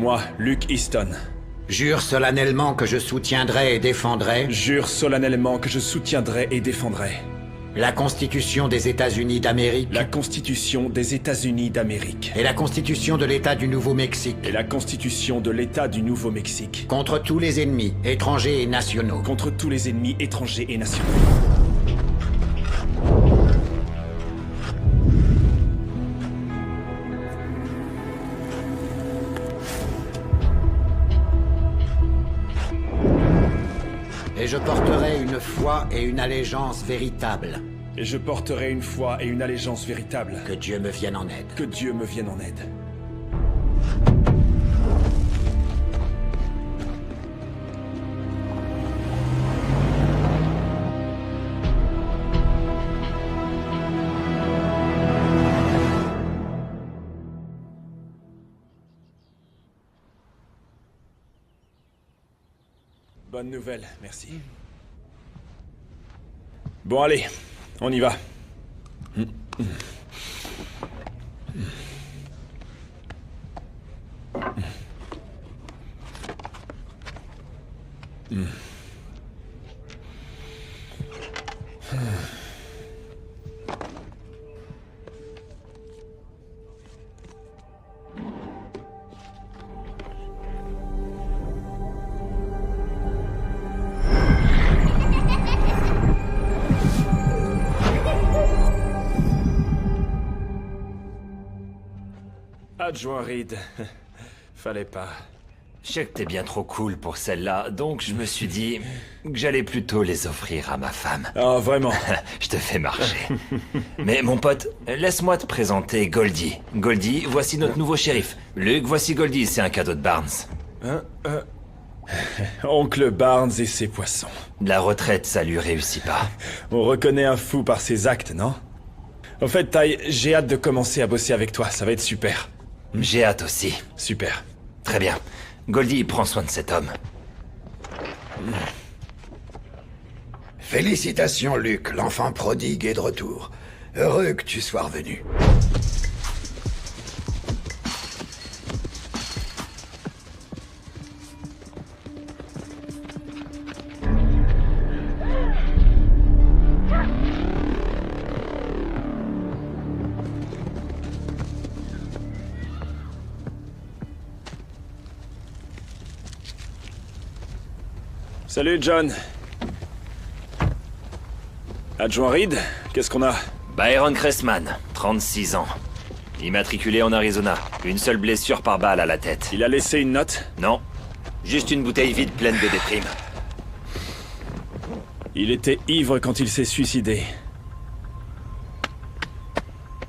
Moi, Luke Easton. Jure solennellement que je soutiendrai et défendrai Jure solennellement que je soutiendrai et défendrai la Constitution des États-Unis d'Amérique la Constitution des États-Unis d'Amérique et la Constitution de l'État du Nouveau-Mexique et la Constitution de l'État du Nouveau-Mexique contre tous les ennemis, étrangers et nationaux. contre tous les ennemis étrangers et nationaux. Et je porterai une foi et une allégeance véritables. Et je porterai une foi et une allégeance véritable. Que Dieu me vienne en aide. Que Dieu me vienne en aide. Bonne nouvelle, merci. Bon, allez, on y va. Adjoint Reed. Fallait pas. Je sais que t'es bien trop cool pour celle-là, donc je me suis dit que j'allais plutôt les offrir à ma femme. Oh, vraiment. Je te fais marcher. Mais mon pote, laisse-moi te présenter Goldie. Goldie, voici notre nouveau shérif. Luke, voici Goldie, c'est un cadeau de Barnes. Oncle Barnes et ses poissons. La retraite, ça lui réussit pas. On reconnaît un fou par ses actes, non? En fait, Ty, j'ai hâte de commencer à bosser avec toi, ça va être super. J'ai hâte aussi. Super. Très bien. Goldie, prends soin de cet homme. Félicitations, Luke, l'enfant prodigue est de retour. Heureux que tu sois revenu. Salut, John. Adjoint Reed, qu'est-ce qu'on a? Byron Cressman, 36 ans. Immatriculé en Arizona. Une seule blessure par balle à la tête. Il a laissé une note? Non. Juste une bouteille vide pleine de déprime. Il était ivre quand il s'est suicidé.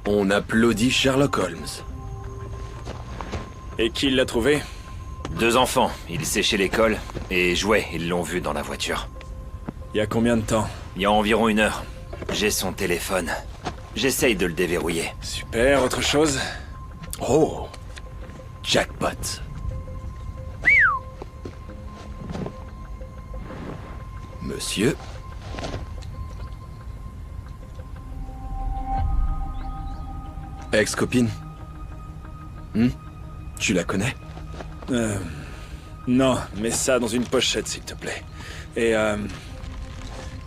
On applaudit Sherlock Holmes. Et qui l'a trouvé? 2 enfants, ils séchaient l'école et jouaient, ils l'ont vu dans la voiture. Il y a combien de temps? Il y a environ 1 heure. J'ai son téléphone. J'essaye de le déverrouiller. Super, autre chose? Oh, jackpot. Monsieur. Ex-copine. Tu la connais? Non, mets ça dans une pochette, s'il te plaît. Et,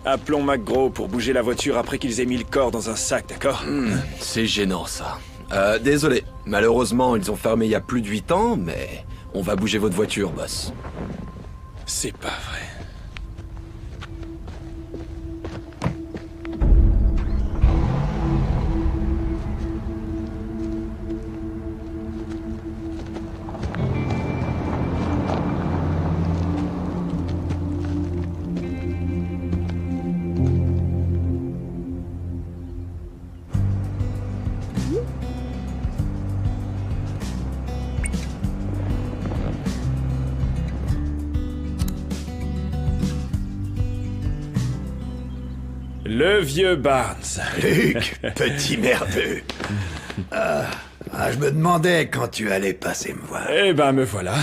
appelons McGraw pour bouger la voiture après qu'ils aient mis le corps dans un sac, d'accord? C'est gênant, ça. Désolé. Malheureusement, ils ont fermé il y a plus de 8 ans, mais on va bouger votre voiture, boss. C'est pas vrai. Le vieux Barnes. Luke, petit merdeux. Je me demandais quand tu allais passer me voir. Eh ben, me voilà.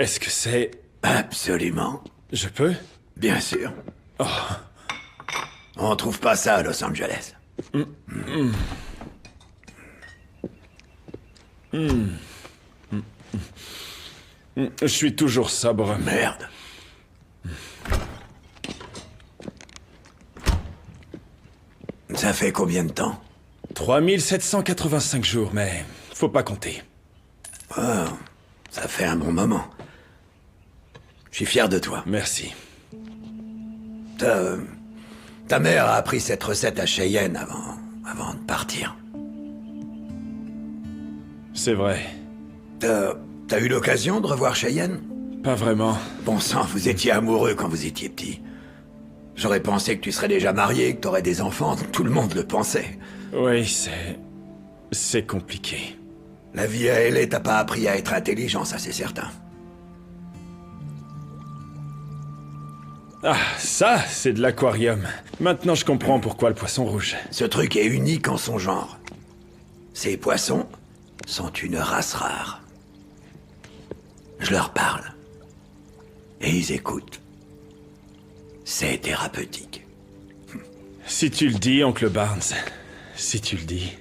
Est-ce que c'est... Absolument. Je peux? Bien sûr. On trouve pas ça à Los Angeles. Je suis toujours sobre. Merde. Ça fait combien de temps? 3785 jours, mais faut pas compter. Oh, ça fait un bon moment. Je suis fier de toi. Merci. Ta mère a appris cette recette à Cheyenne avant de partir. C'est vrai. T'as eu l'occasion de revoir Cheyenne? Pas vraiment. Bon sang, vous étiez amoureux quand vous étiez petit. J'aurais pensé que tu serais déjà marié, que t'aurais des enfants. Tout le monde le pensait. Oui, c'est compliqué. La vie à LA t'a pas appris à être intelligent, ça c'est certain. Ah, ça, c'est de l'aquarium. Maintenant, je comprends pourquoi le poisson rouge. Ce truc est unique en son genre. Ces poissons sont une race rare. Je leur parle. Et ils écoutent. C'est thérapeutique. Si tu le dis, oncle Barnes. Si tu le dis.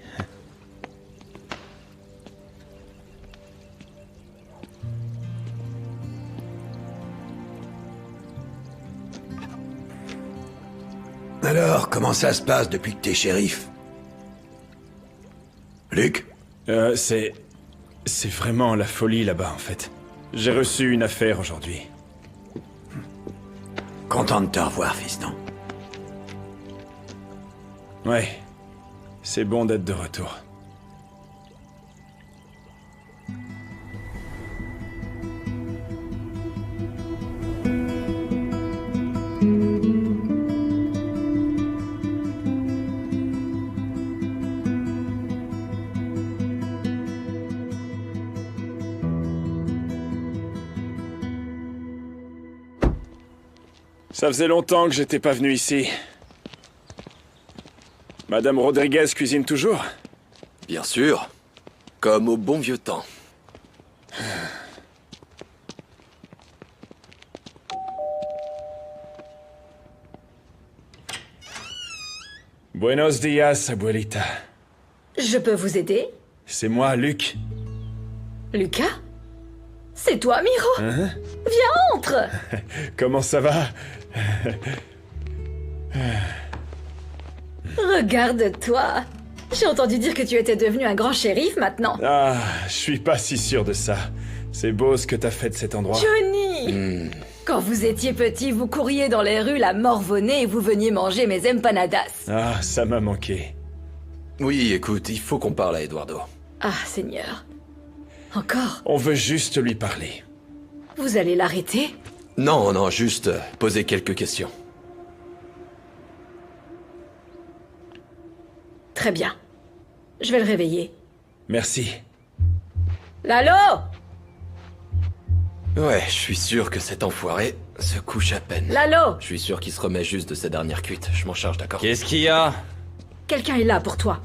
Alors, comment ça se passe depuis que t'es shérif? Luc? C'est vraiment la folie là-bas, en fait. J'ai reçu une affaire aujourd'hui. Content de te revoir, fiston. Ouais. C'est bon d'être de retour. Ça faisait longtemps que j'étais pas venu ici. Madame Rodriguez cuisine toujours? Bien sûr. Comme au bon vieux temps. Buenos días, abuelita. Je peux vous aider? C'est moi, Luc. Lucas? C'est toi, Miro? Viens, entre! Comment ça va? Regarde-toi. J'ai entendu dire que tu étais devenu un grand shérif maintenant. Ah, je suis pas si sûr de ça. C'est beau ce que t'as fait de cet endroit. Johnny! Quand vous étiez petit, vous couriez dans les rues la morvonnée et vous veniez manger mes empanadas. Ah, ça m'a manqué. Oui, écoute, il faut qu'on parle à Eduardo. Ah, Seigneur. Encore? On veut juste lui parler. Vous allez l'arrêter? Non, juste poser quelques questions. Très bien. Je vais le réveiller. Merci. Lalo! Ouais, je suis sûr que cet enfoiré se couche à peine. Lalo! Je suis sûr qu'il se remet juste de ses dernières cuites. Je m'en charge, d'accord? Qu'est-ce qu'il y a? Quelqu'un est là pour toi.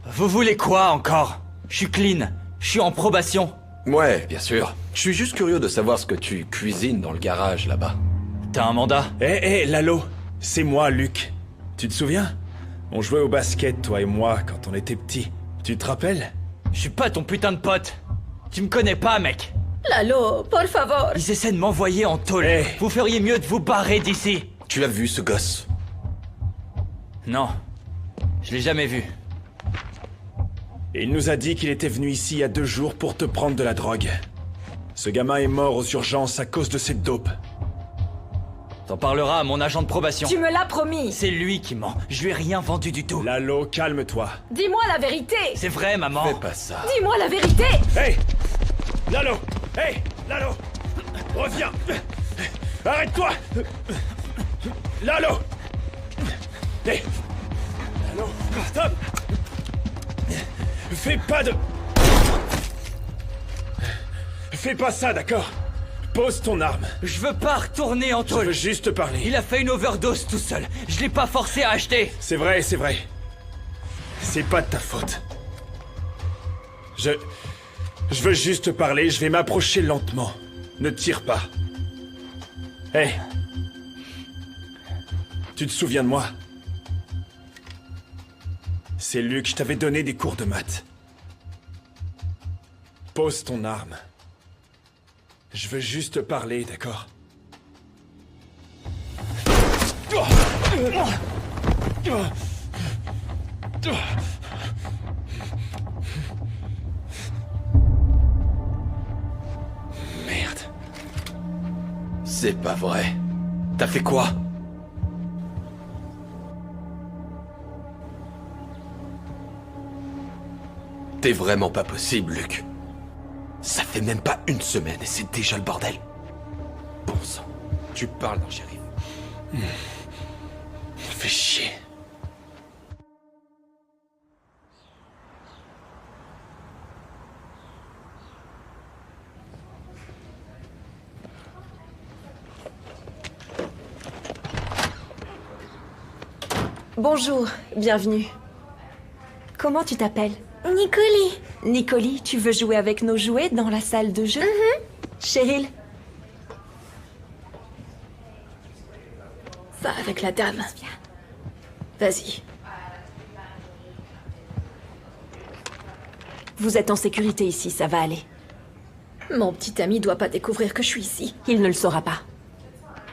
Vous voulez quoi encore? Je suis clean. Je suis en probation. Ouais, bien sûr. Je suis juste curieux de savoir ce que tu cuisines dans le garage là-bas. T'as un mandat? Hé, Lalo, c'est moi, Luc. Tu te souviens? On jouait au basket, toi et moi, quand on était petits. Tu te rappelles? Je suis pas ton putain de pote. Tu me connais pas, mec. Lalo, por favor. Ils essaient de m'envoyer en tôle. Hey. Vous feriez mieux de vous barrer d'ici. Tu l'as vu, ce gosse? Non. Je l'ai jamais vu. Il nous a dit qu'il était venu ici il y a 2 jours pour te prendre de la drogue. Ce gamin est mort aux urgences à cause de cette dope. T'en parleras à mon agent de probation. Tu me l'as promis. C'est lui qui ment. Je lui ai rien vendu du tout. Lalo, calme-toi. Dis-moi la vérité. C'est vrai, maman. Fais pas ça. Dis-moi la vérité. Hey! Lalo! Hey! Lalo! Reviens! Arrête-toi! Lalo! Hey! Lalo! Stop! Fais pas de... Fais pas ça, d'accord? Pose ton arme. Je veux pas retourner en Je veux tôle. juste te parler. Il a fait une overdose tout seul. Je l'ai pas forcé à acheter. C'est vrai, c'est vrai. C'est pas de ta faute. Je veux juste te parler, je vais m'approcher lentement. Ne tire pas. Hé! Tu te souviens de moi? C'est Luc, je t'avais donné des cours de maths. Pose ton arme. Je veux juste parler, d'accord? Merde. C'est pas vrai. T'as fait quoi? T'es vraiment pas possible, Luc. Ça fait même pas une semaine et c'est déjà le bordel. Bon sang, tu parles d'un shérif. Fais chier. Bonjour, bienvenue. Comment tu t'appelles? Nicoli. Nicoli, tu veux jouer avec nos jouets dans la salle de jeu? Cheryl? Va avec la dame. Vas-y. Vous êtes en sécurité ici, ça va aller. Mon petit ami doit pas découvrir que je suis ici. Il ne le saura pas.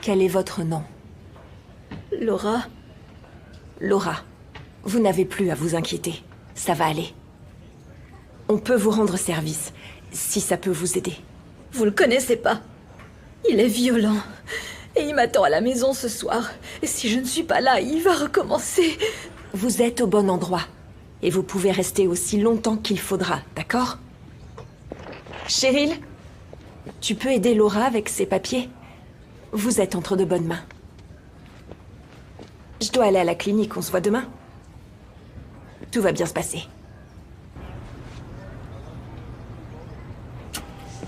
Quel est votre nom? Laura, Laura. Vous n'avez plus à vous inquiéter. Ça va aller. On peut vous rendre service, si ça peut vous aider. vous le connaissez pas. Il est violent. Et il m'attend à la maison ce soir. Et si je ne suis pas là, il va recommencer. Vous êtes au bon endroit. Et vous pouvez rester aussi longtemps qu'il faudra, d'accord? Cheryl, tu peux aider Laura avec ses papiers? Vous êtes entre de bonnes mains. Je dois aller à la clinique, on se voit demain. Tout va bien se passer.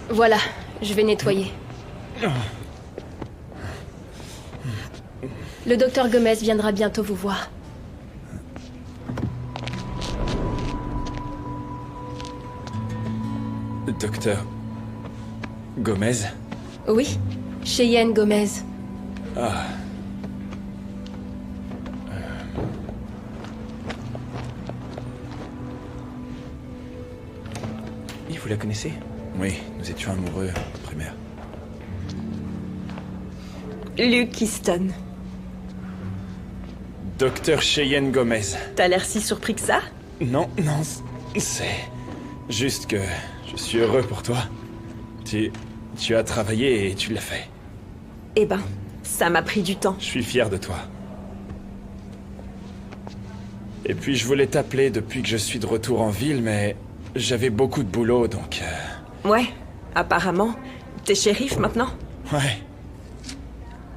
Voilà, je vais nettoyer. Le docteur Gomez viendra bientôt vous voir. Docteur Gomez? Oui, Cheyenne Gomez. Ah. Et vous la connaissez? Oui, nous étions amoureux en primaire. Luke Easton. Docteur Cheyenne Gomez. T'as l'air si surpris que ça? Non, non, c'est juste que je suis heureux pour toi. Tu as travaillé et tu l'as fait. Eh ben, ça m'a pris du temps. Je suis fier de toi. Et puis je voulais t'appeler depuis que je suis de retour en ville, mais j'avais beaucoup de boulot, donc... Ouais, apparemment. T'es shérif maintenant? Ouais.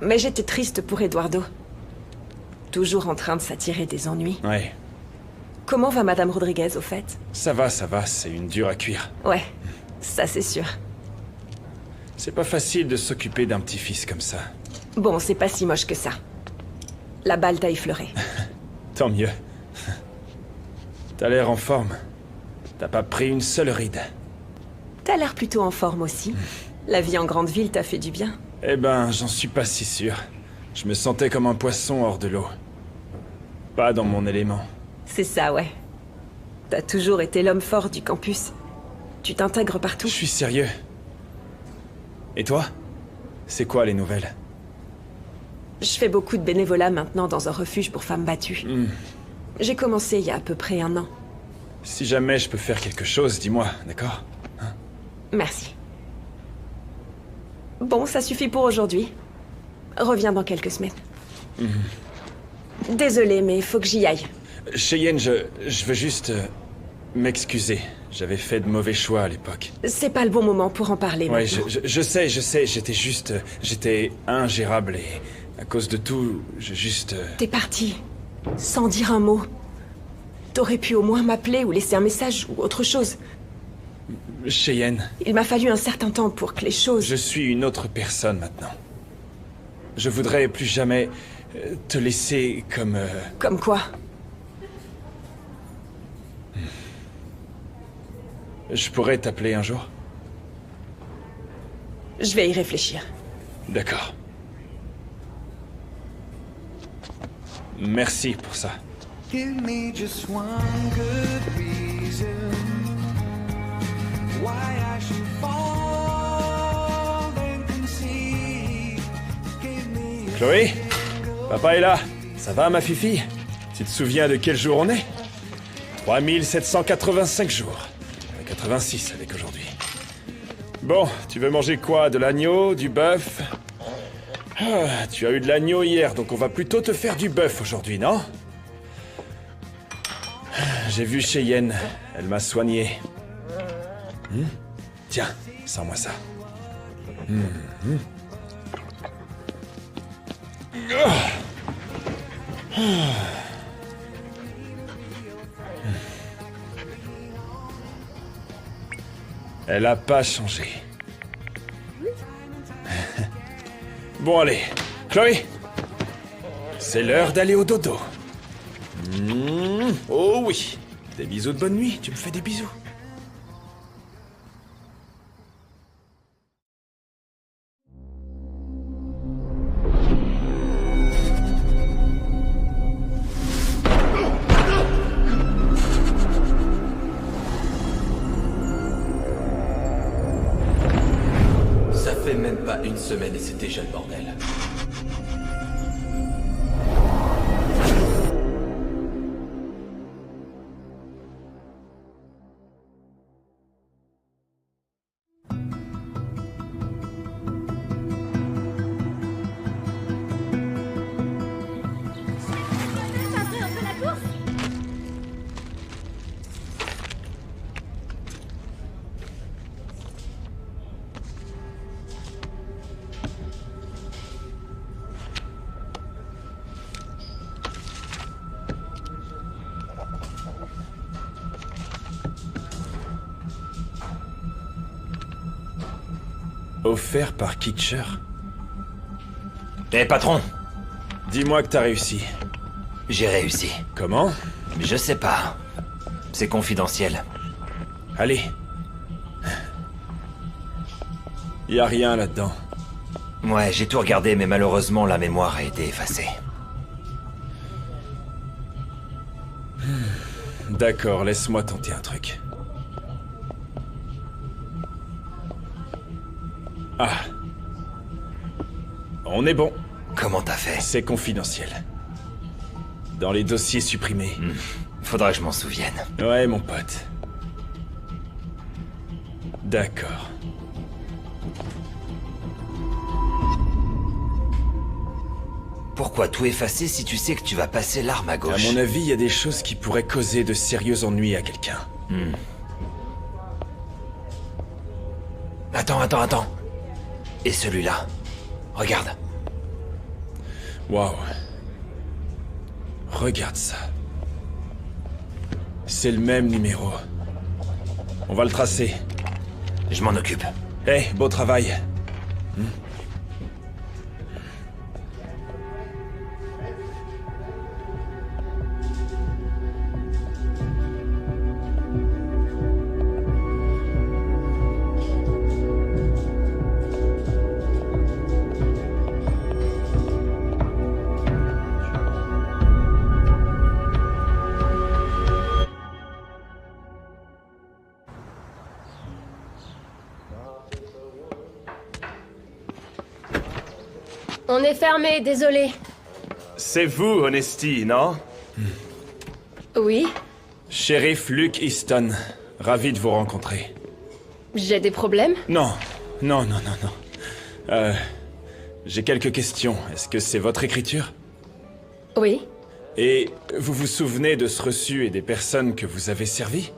Mais j'étais triste pour Eduardo. Toujours en train de s'attirer des ennuis. Ouais. Comment va Madame Rodriguez, au fait? Ça va, c'est une dure à cuire. Ouais, ça c'est sûr. C'est pas facile de s'occuper d'un petit-fils comme ça. Bon, c'est pas si moche que ça. La balle t'a effleuré. Tant mieux. T'as l'air en forme. T'as pas pris une seule ride. T'as l'air plutôt en forme aussi. La vie en grande ville t'a fait du bien. Eh ben, j'en suis pas si sûr. Je me sentais comme un poisson hors de l'eau. Pas dans mon élément. C'est ça, ouais. T'as toujours été l'homme fort du campus. Tu t'intègres partout. Je suis sérieux. Et toi? C'est quoi les nouvelles? Je fais beaucoup de bénévolat maintenant dans un refuge pour femmes battues. J'ai commencé il y a à peu près 1 an. Si jamais je peux faire quelque chose, dis-moi, d'accord? Merci. Bon, ça suffit pour aujourd'hui. Reviens dans quelques semaines. Désolée, mais faut que j'y aille. Cheyenne, je veux juste m'excuser. J'avais fait de mauvais choix à l'époque. C'est pas le bon moment pour en parler Ouais, maintenant. je sais, j'étais ingérable et à cause de tout, je juste... T'es parti, sans dire un mot. T'aurais pu au moins m'appeler ou laisser un message ou autre chose. Cheyenne, Il m'a fallu un certain temps pour que les choses... je suis une autre personne maintenant. Je voudrais plus jamais te laisser comme... Comme quoi? Je pourrais t'appeler un jour? Je vais y réfléchir. D'accord. Merci pour ça. Give me just one good reason Chloé? Papa est là. Ça va, ma fifi? Tu te souviens de quel jour on est? 3785 jours. 86 avec aujourd'hui. Bon, tu veux manger quoi? De l'agneau? Du bœuf? Ah, tu as eu de l'agneau hier, donc on va plutôt te faire du bœuf aujourd'hui, non? J'ai vu Cheyenne. Elle m'a soigné. Tiens, sens-moi ça. Elle a pas changé. Bon allez, Chloé, c'est l'heure d'aller au dodo. Oh oui, des bisous de bonne nuit, tu me fais des bisous. Ça fait même pas une semaine et c'est déjà le bordel. Offert par Kitcher. Eh patron, Dis-moi que t'as réussi. j'ai réussi. Comment? Je sais pas. C'est confidentiel. Allez. Y a rien là-dedans. Ouais, j'ai tout regardé, mais malheureusement, la mémoire a été effacée. D'accord, laisse-moi tenter un truc. Ah. On est bon. Comment t'as fait? C'est confidentiel. Dans les dossiers supprimés. Faudra que je m'en souvienne. Ouais, mon pote. D'accord. Pourquoi tout effacer si tu sais que tu vas passer l'arme à À gauche? mon avis, il y a des choses qui pourraient causer de sérieux ennuis à quelqu'un. Attends. Et celui-là? Regarde. Waouh. Regarde ça. C'est le même numéro. On va le tracer. Je m'en occupe. Eh, beau travail. On est fermé, désolé. C'est vous, Honesty, non? Oui, Shérif Luke Easton. Ravi de vous rencontrer. j'ai des problèmes. Non. J'ai quelques questions. Est-ce que c'est votre écriture? Oui, Et vous vous souvenez de ce reçu et des personnes que vous avez servies?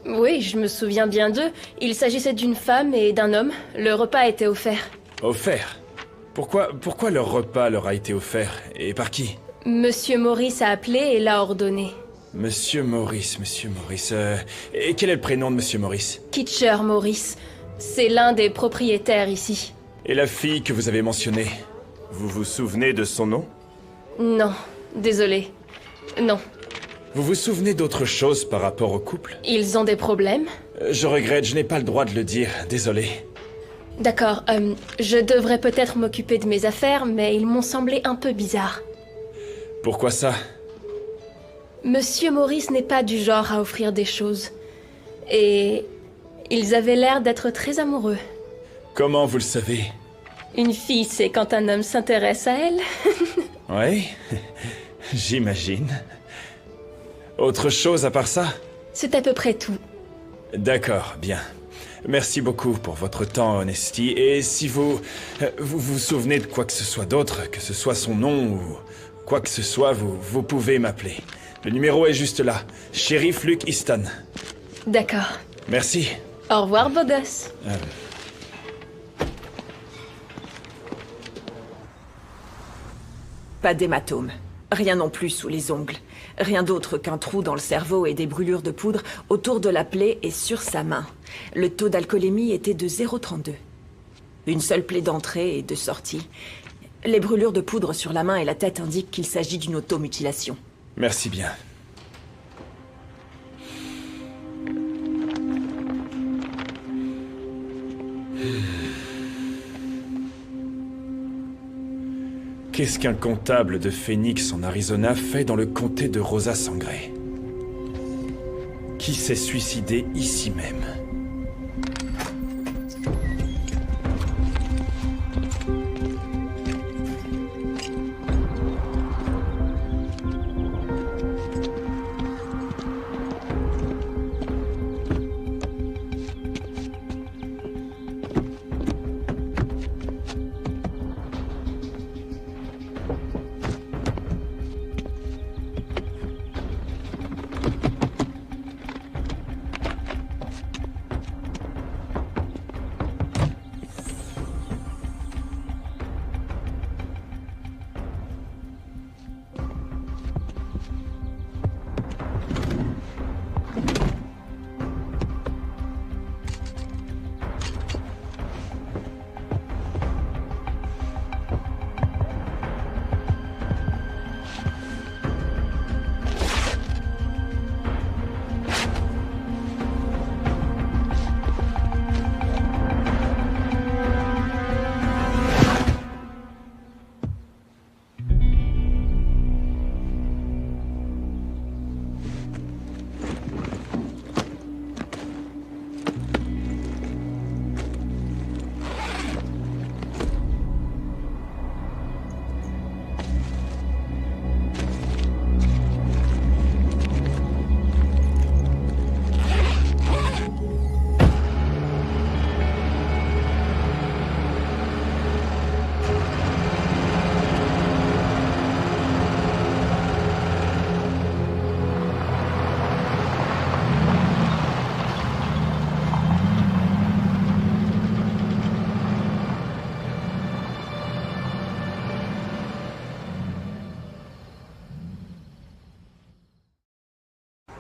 oui, je me souviens bien d'eux. Il s'agissait d'une femme et d'un homme. Le repas a été offert. Offert? Pourquoi leur repas leur a été offert? Et par qui? Monsieur Maurice a appelé et l'a ordonné. Monsieur Maurice. Et quel est le prénom de Monsieur Maurice? Kitcher Maurice. C'est l'un des propriétaires ici. Et la fille que vous avez mentionnée? Vous vous souvenez de son nom? Non, désolé. Non, Vous vous souvenez d'autre chose par rapport au couple? ils ont des problèmes. Je regrette, je n'ai pas le droit de le dire, désolé. D'accord, je devrais peut-être m'occuper de mes affaires, mais ils m'ont semblé un peu bizarres. Pourquoi ça? Monsieur Maurice n'est pas du genre à offrir des choses. Et Ils avaient l'air d'être très amoureux. Comment vous le savez? Une fille sait quand un homme s'intéresse à elle. Oui, j'imagine. Autre chose à part ça? C'est à peu près tout. D'accord, bien. Merci beaucoup pour votre temps, Honesty. Et si vous souvenez de quoi que ce soit d'autre, que ce soit son nom ou quoi que ce soit, vous pouvez m'appeler. Le numéro est juste là. Shérif Luke Easton. D'accord. Merci. Au revoir, beau gosse. Pas d'hématome. Rien non plus sous les ongles. Rien d'autre qu'un trou dans le cerveau et des brûlures de poudre autour de la plaie et sur sa main. Le taux d'alcoolémie était de 0,32. Une seule plaie d'entrée et de sortie. Les brûlures de poudre sur la main et la tête indiquent qu'il s'agit d'une automutilation. Merci bien. Qu'est-ce qu'un comptable de Phoenix en Arizona fait dans le comté de Rosa Sangre? Qui s'est suicidé ici même?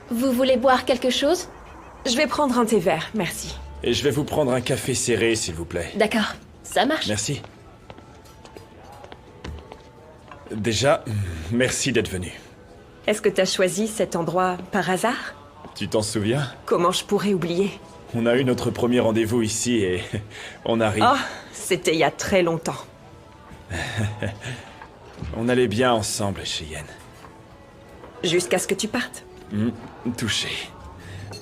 Vous voulez boire quelque chose? Je vais prendre un thé vert, merci. Et je vais vous prendre un café serré, s'il vous plaît. D'accord, ça marche. Merci. Déjà, merci d'être venu. Est-ce que t'as choisi cet endroit par hasard? Tu t'en souviens? Comment je pourrais oublier? On a eu notre premier rendez-vous ici et on arrive. Oh, c'était il y a très longtemps. On allait bien ensemble, Cheyenne. Jusqu'à ce que tu partes. Touché.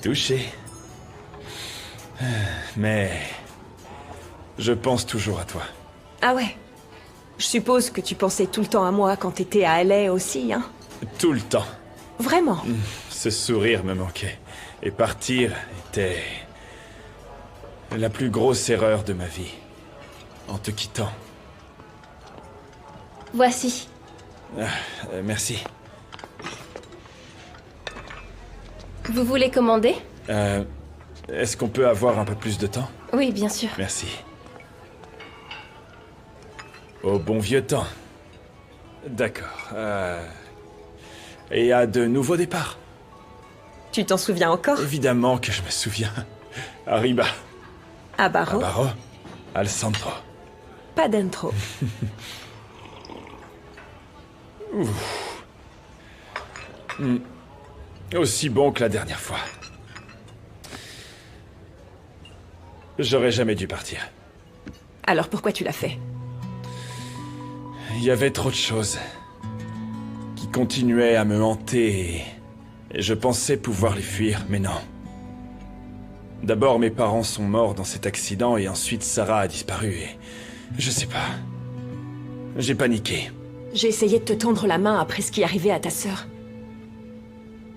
Touché. Mais... je pense toujours à toi. Ah ouais. Je suppose que tu pensais tout le temps à moi quand t'étais à LA aussi, hein? Tout le temps. Vraiment? Ce sourire me manquait. Et partir était... la plus grosse erreur de ma vie. En te quittant. Voici. Merci. Vous voulez commander? Est-ce qu'on peut avoir un peu plus de temps? Oui, bien sûr. Merci. Au bon vieux temps. D'accord. Et à de nouveaux départs? Tu t'en souviens encore? Évidemment que je me souviens. Arriba. Abaro. Abaro. Al centro. Pas dentro. Aussi bon que la dernière fois. J'aurais jamais dû partir. Alors pourquoi tu l'as fait? Il y avait trop de choses qui continuaient à me hanter et je pensais pouvoir les fuir, mais non. D'abord, mes parents sont morts dans cet accident et ensuite Sarah a disparu et... Je sais pas. J'ai paniqué. J'ai essayé de te tendre la main après ce qui arrivait à ta sœur.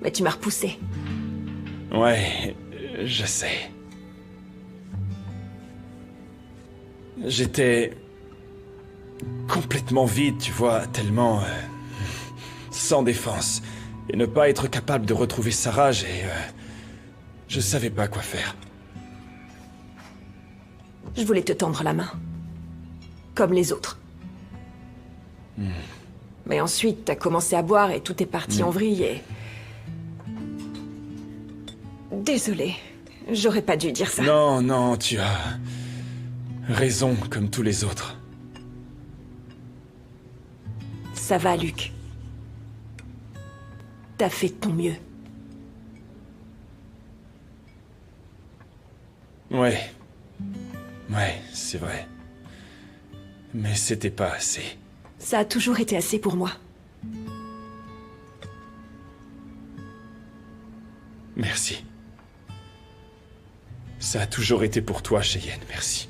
Mais tu m'as repoussé. Ouais, je sais. J'étais... complètement vide, tu vois, tellement... sans défense. Et ne pas être capable de retrouver Sarah, je savais pas quoi faire. Je voulais te tendre la main. Comme les autres. Mais ensuite, t'as commencé à boire et tout est parti en vrille et... Désolée. J'aurais pas dû dire ça. Non, non, tu as... raison, comme tous les autres. Ça va, Luc. T'as fait de ton mieux. Ouais. Ouais, c'est vrai. Mais c'était pas assez. Ça a toujours été assez pour moi. Merci. Ça a toujours été pour toi, Cheyenne, merci.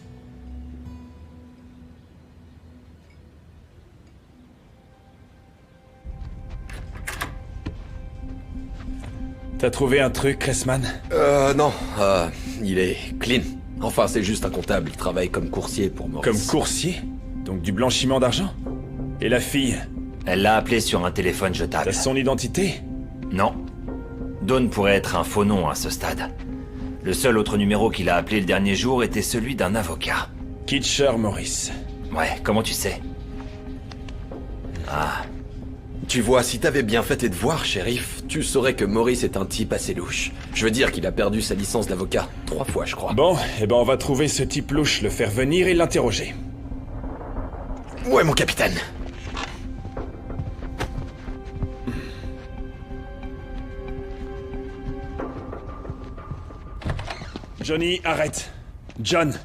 T'as trouvé un truc, Cressman? Non, il est clean. Enfin, c'est juste un comptable, il travaille comme coursier pour Maurice. Comme coursier? Donc du blanchiment d'argent? Et la fille? Elle l'a appelé sur un téléphone jetable. T'as son identité? Non. Dawn pourrait être un faux nom à ce stade. Le seul autre numéro qu'il a appelé le dernier jour était celui d'un avocat. Kitcher Morris. Ouais, comment tu sais? Ah. Tu vois, si t'avais bien fait tes devoirs, shérif, tu saurais que Maurice est un type assez louche. Je veux dire qu'il a perdu sa licence d'avocat 3 fois, je crois. Bon, eh ben on va trouver ce type louche, le faire venir et l'interroger. Ouais, mon capitaine. Johnny, arrête. John.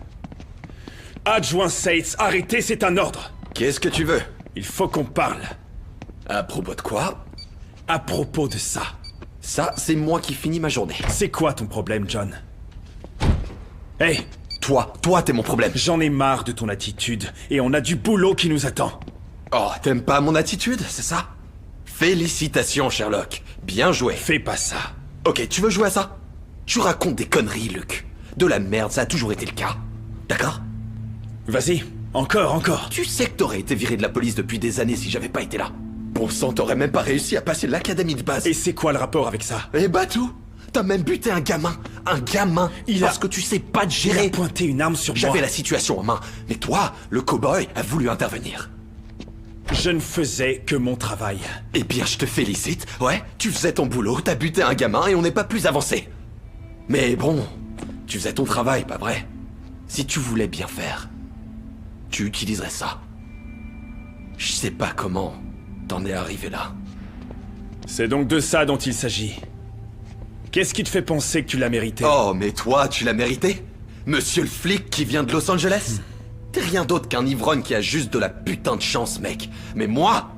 Adjoint Sates, arrêtez, c'est un ordre. Qu'est-ce que tu veux? Il faut qu'on parle. À propos de quoi? À propos de ça. Ça, c'est moi qui finis ma journée. C'est quoi ton problème, John? Hey, Toi, t'es mon problème. j'en ai marre de ton attitude, et on a du boulot qui nous attend. Oh, t'aimes pas mon attitude, c'est ça? Félicitations, Sherlock. Bien joué. Fais pas ça. Ok, tu veux jouer à ça? Tu racontes des conneries, Luc. De la merde, ça a toujours été le cas. D'accord? Vas-y, encore. Tu sais que t'aurais été viré de la police depuis des années si j'avais pas été là. Bon sang, t'aurais même pas réussi à passer l'académie de base. Et c'est quoi le rapport avec ça? Eh bah tout. T'as même buté un gamin. Parce que tu sais pas te Il a gérer. pointé une arme sur moi. J'avais la situation en main. Mais toi, le cow-boy, a voulu intervenir. Je ne faisais que mon travail. Eh bien, je te félicite. Ouais, tu faisais ton boulot, t'as buté un gamin et on n'est pas plus avancé. Mais bon, tu faisais ton travail, pas vrai? Si tu voulais bien faire, tu utiliserais ça. Je sais pas comment t'en es arrivé là. C'est donc de ça dont il s'agit. Qu'est-ce qui te fait penser que tu l'as mérité? Oh, mais toi, tu l'as mérité? Monsieur le flic qui vient de Los Angeles? T'es rien d'autre qu'un ivrogne qui a juste de la putain de chance, mec. Mais moi,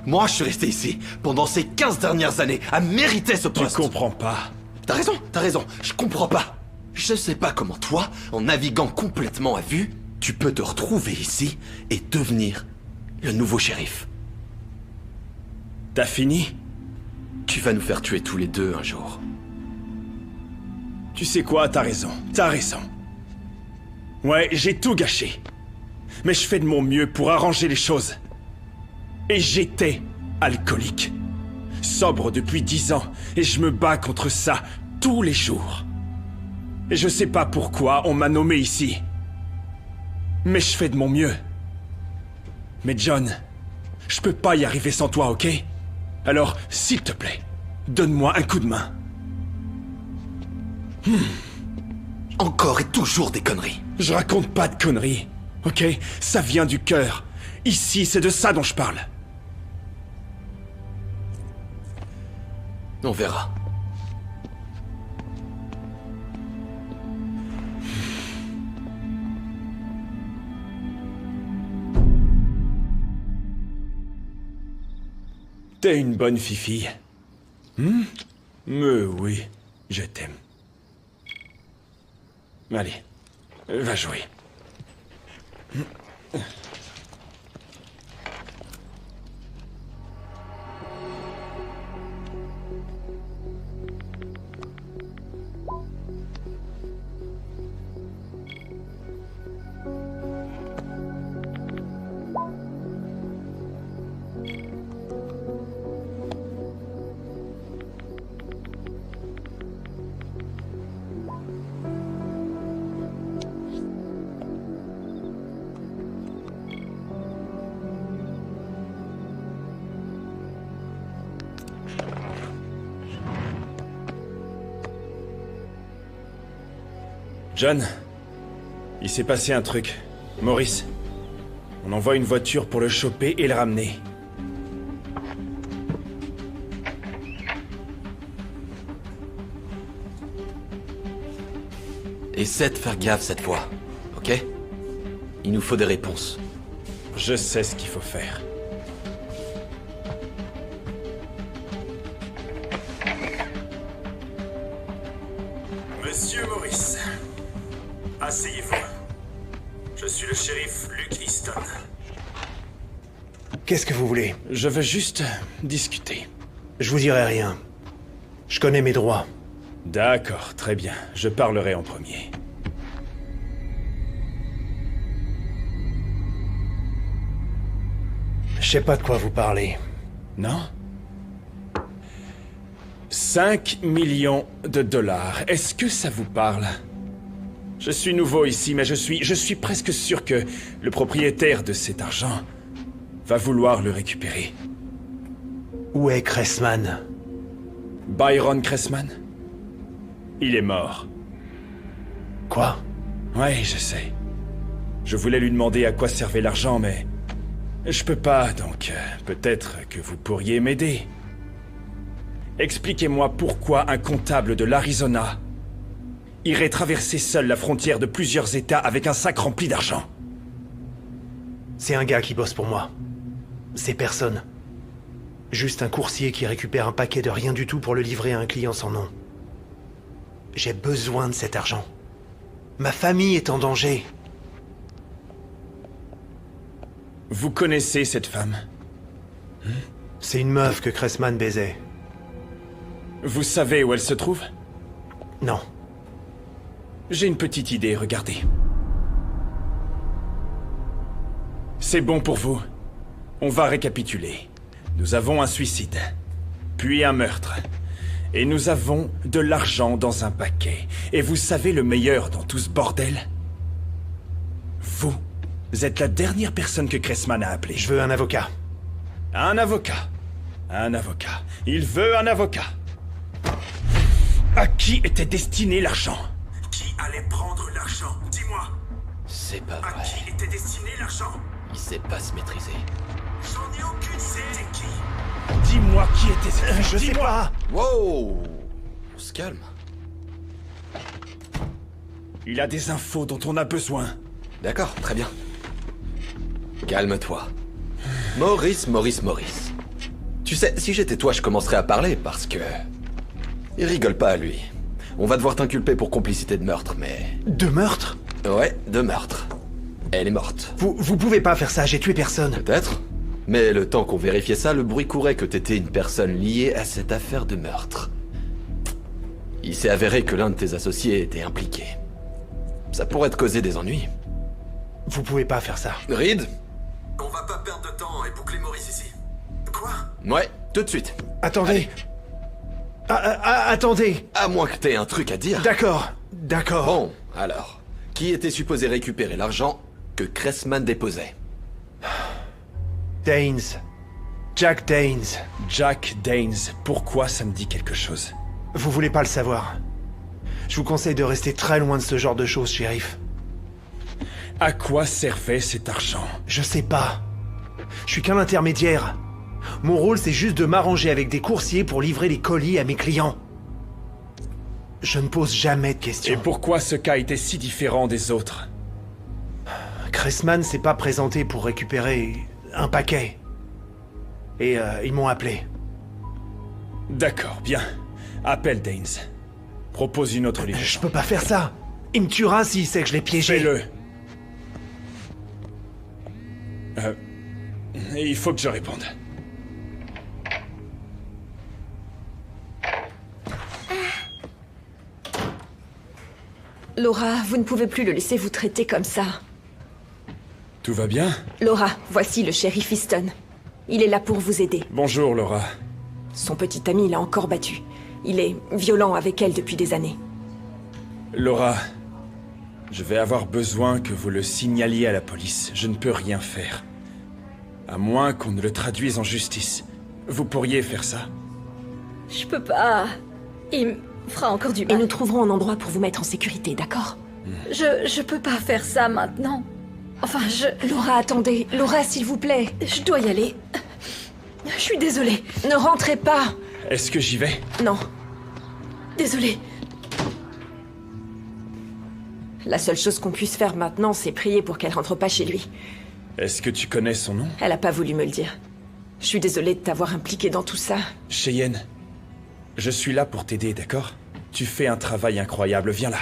je suis resté ici, pendant ces 15 dernières années, à mériter ce Tu poste. comprends pas. T'as raison, je comprends pas. Je sais pas comment toi, en naviguant complètement à vue, tu peux te retrouver ici et devenir le nouveau shérif. T'as fini? Tu vas nous faire tuer tous les deux un jour. Tu sais quoi, t'as raison. Ouais, j'ai tout gâché. Mais je fais de mon mieux pour arranger les choses. Et j'étais alcoolique. Sobre depuis 10 ans, et je me bats contre ça tous les jours. Et je sais pas pourquoi on m'a nommé ici. Mais je fais de mon mieux. Mais John, je peux pas y arriver sans toi, ok? Alors, s'il te plaît, donne-moi un coup de main. Encore et toujours des conneries. Je raconte pas de conneries, ok? Ça vient du cœur. Ici, c'est de ça dont je parle. On verra. T'es une bonne fifille. Mais oui, je t'aime. Allez, va jouer. John, il s'est passé un truc. Maurice, on envoie une voiture pour le choper et le ramener. Essaie de faire gaffe cette fois, ok? Il nous faut des réponses. Je sais ce qu'il faut faire. Monsieur Maurice, asseyez-vous. Je suis le shérif Luke Easton. Qu'est-ce que vous voulez? Je veux juste discuter. Je vous dirai rien. Je connais mes droits. D'accord, très bien. Je parlerai en premier. Je sais pas de quoi vous parlez. Non? 5 millions de dollars. Est-ce que ça vous parle? Je suis nouveau ici, mais je suis presque sûr que le propriétaire de cet argent va vouloir le récupérer. Où est Cressman? Byron Cressman? Il est mort. Quoi? Ouais, je sais. Je voulais lui demander à quoi servait l'argent, mais je peux pas, donc peut-être que vous pourriez m'aider. Expliquez-moi pourquoi un comptable de l'Arizona irait traverser seul la frontière de plusieurs États avec un sac rempli d'argent. C'est un gars qui bosse pour moi. C'est personne. Juste un coursier qui récupère un paquet de rien du tout pour le livrer à un client sans nom. J'ai besoin de cet argent. Ma famille est en danger. Vous connaissez cette femme? C'est une meuf que Cressman baisait. Vous savez où elle se trouve? Non. J'ai une petite idée, regardez. C'est bon pour vous. On va récapituler. Nous avons un suicide, puis un meurtre. Et nous avons de l'argent dans un paquet. Et vous savez le meilleur dans tout ce bordel? Vous êtes la dernière personne que Cressman a appelée. Je veux un avocat. Un avocat. Un avocat. Il veut un avocat. À qui était destiné l'argent? Qui allait prendre l'argent? Dis-moi. C'est pas À vrai. qui était destiné l'argent? Il sait pas se maîtriser. J'en ai aucune idée. C'était qui? Dis-moi qui était cette fille. Je sais pas. Wow! On se calme. Il a des infos dont on a besoin. D'accord, très bien. Calme-toi. Maurice. Tu sais, si j'étais toi, je commencerais à parler parce que... Il rigole pas, lui. On va devoir t'inculper pour complicité de meurtre, mais... De meurtre? Ouais, de meurtre. Elle est morte. Vous pouvez pas faire ça, j'ai tué personne. Peut-être. Mais le temps qu'on vérifiait ça, le bruit courait que t'étais une personne liée à cette affaire de meurtre. Il s'est avéré que l'un de tes associés était impliqué. Ça pourrait te causer des ennuis. Vous pouvez pas faire ça. Reed? On va pas perdre de temps et boucler Maurice ici. Quoi? Ouais, tout de suite. Attendez. Attendez. À moins que t'aies un truc à dire. D'accord. Bon, alors. Qui était supposé récupérer l'argent que Cressman déposait? Daines. Jack Daines. Jack Daines. Pourquoi ça me dit quelque chose? Vous voulez pas le savoir. Je vous conseille de rester très loin de ce genre de choses, shérif. À quoi servait cet argent? Je sais pas. Je suis qu'un intermédiaire. Mon rôle, c'est juste de m'arranger avec des coursiers pour livrer les colis à mes clients. Je ne pose jamais de questions. Et pourquoi ce cas était si différent des autres? Cressman s'est pas présenté pour récupérer un paquet. Et ils m'ont appelé. D'accord, bien. Appelle Daines. Propose une autre liaison. Je peux pas faire ça. Il me tuera s'il sait que je l'ai piégé. Fais-le. Il faut que je réponde. Laura, vous ne pouvez plus le laisser vous traiter comme ça. Tout va bien? Laura, voici le shérif Easton. Il est là pour vous aider. Bonjour, Laura. Son petit ami l'a encore battu. Il est violent avec elle depuis des années. Laura, je vais avoir besoin que vous le signaliez à la police. Je ne peux rien faire. À moins qu'on ne le traduise en justice. Vous pourriez faire ça? Je peux pas... Il me fera encore du Et mal. nous trouverons un endroit pour vous mettre en sécurité, d'accord? Je peux pas faire ça maintenant. Enfin, Laura, attendez. Laura, s'il vous plaît. Je dois y aller. Je suis désolée. Ne rentrez pas. Est-ce que j'y vais? Non. Désolée. La seule chose qu'on puisse faire maintenant, c'est prier pour qu'elle rentre pas chez lui. Est-ce que tu connais son nom? Elle a pas voulu me le dire. Je suis désolée de t'avoir impliqué dans tout ça. Cheyenne, je suis là pour t'aider, d'accord? Tu fais un travail incroyable, viens là.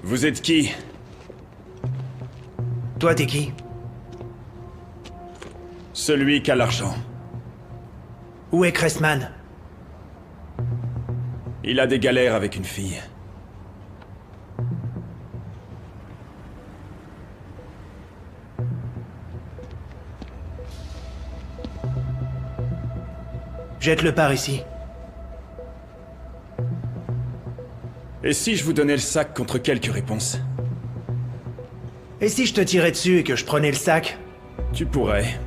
Vous êtes qui? Toi, t'es qui? Celui qui a l'argent. Où est Cressman? Il a des galères avec une fille. Jette-le par ici. Et si je vous donnais le sac contre quelques réponses? Et si je te tirais dessus et que je prenais le sac? Tu pourrais.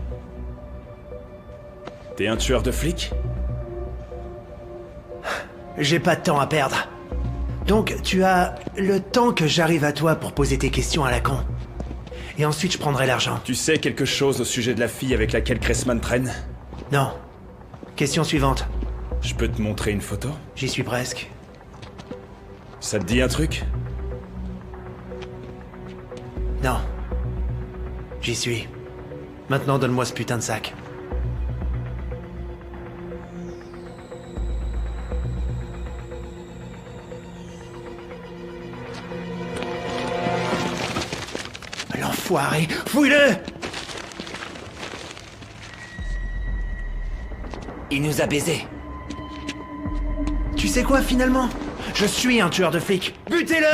T'es un tueur de flics? J'ai pas de temps à perdre. Donc, tu as le temps que j'arrive à toi pour poser tes questions à la con. Et ensuite, je prendrai l'argent. Tu sais quelque chose au sujet de la fille avec laquelle Cressman traîne? Non. Question suivante. Je peux te montrer une photo? J'y suis presque. Ça te dit un truc? Non. J'y suis. Maintenant, donne-moi ce putain de sac. L'enfoiré! Fouille-le! Il nous a baisés. Tu sais quoi, finalement? Je suis un tueur de flics. Butez-le!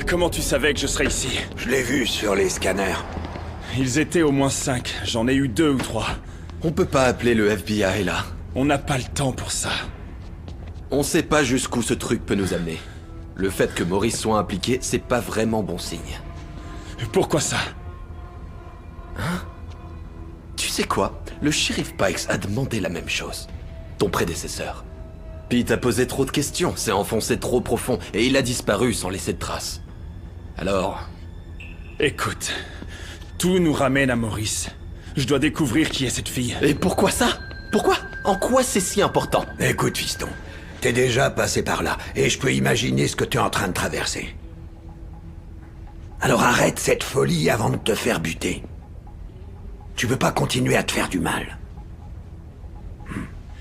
Comment tu savais que je serais ici? Je l'ai vu sur les scanners. Ils étaient au moins 5. J'en ai eu 2 ou 3. On peut pas appeler le FBI là. On n'a pas le temps pour ça. On sait pas jusqu'où ce truc peut nous amener. Le fait que Maurice soit impliqué, c'est pas vraiment bon signe. Pourquoi ça? Tu sais quoi? Le shérif Pikes a demandé la même chose. Ton prédécesseur. Puis il t'a posé trop de questions, s'est enfoncé trop profond, et il a disparu sans laisser de traces. Alors... Écoute, tout nous ramène à Maurice. Je dois découvrir qui est cette fille. Et pourquoi ça? Pourquoi? En quoi c'est si important? Écoute, fiston, t'es déjà passé par là, et je peux imaginer ce que t'es en train de traverser. Alors arrête cette folie avant de te faire buter. Tu veux pas continuer à te faire du mal.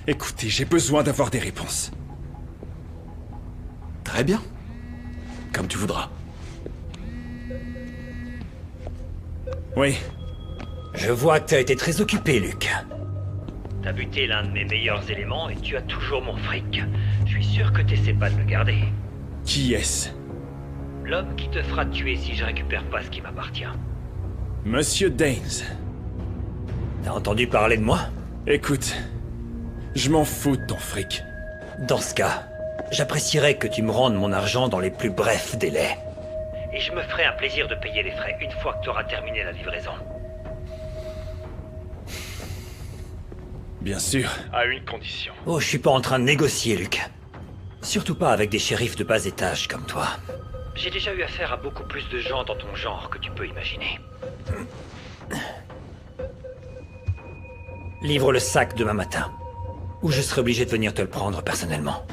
Écoutez, j'ai besoin d'avoir des réponses. Très bien. Comme tu voudras. Oui. Je vois que t'as été très occupé, Luc. T'as buté l'un de mes meilleurs éléments et tu as toujours mon fric. Je suis sûr que t'essaies pas de le garder. Qui est-ce? L'homme qui te fera tuer si je récupère pas ce qui m'appartient. Monsieur Daines. T'as entendu parler de moi? Écoute, je m'en fous de ton fric. Dans ce cas, j'apprécierais que tu me rendes mon argent dans les plus brefs délais. Et je me ferai un plaisir de payer les frais une fois que t'auras terminé la livraison. Bien sûr, à une condition. Oh, je suis pas en train de négocier, Luc. Surtout pas avec des shérifs de bas étage comme toi. J'ai déjà eu affaire à beaucoup plus de gens dans ton genre que tu peux imaginer. Livre le sac demain matin, ou je serai obligé de venir te le prendre personnellement.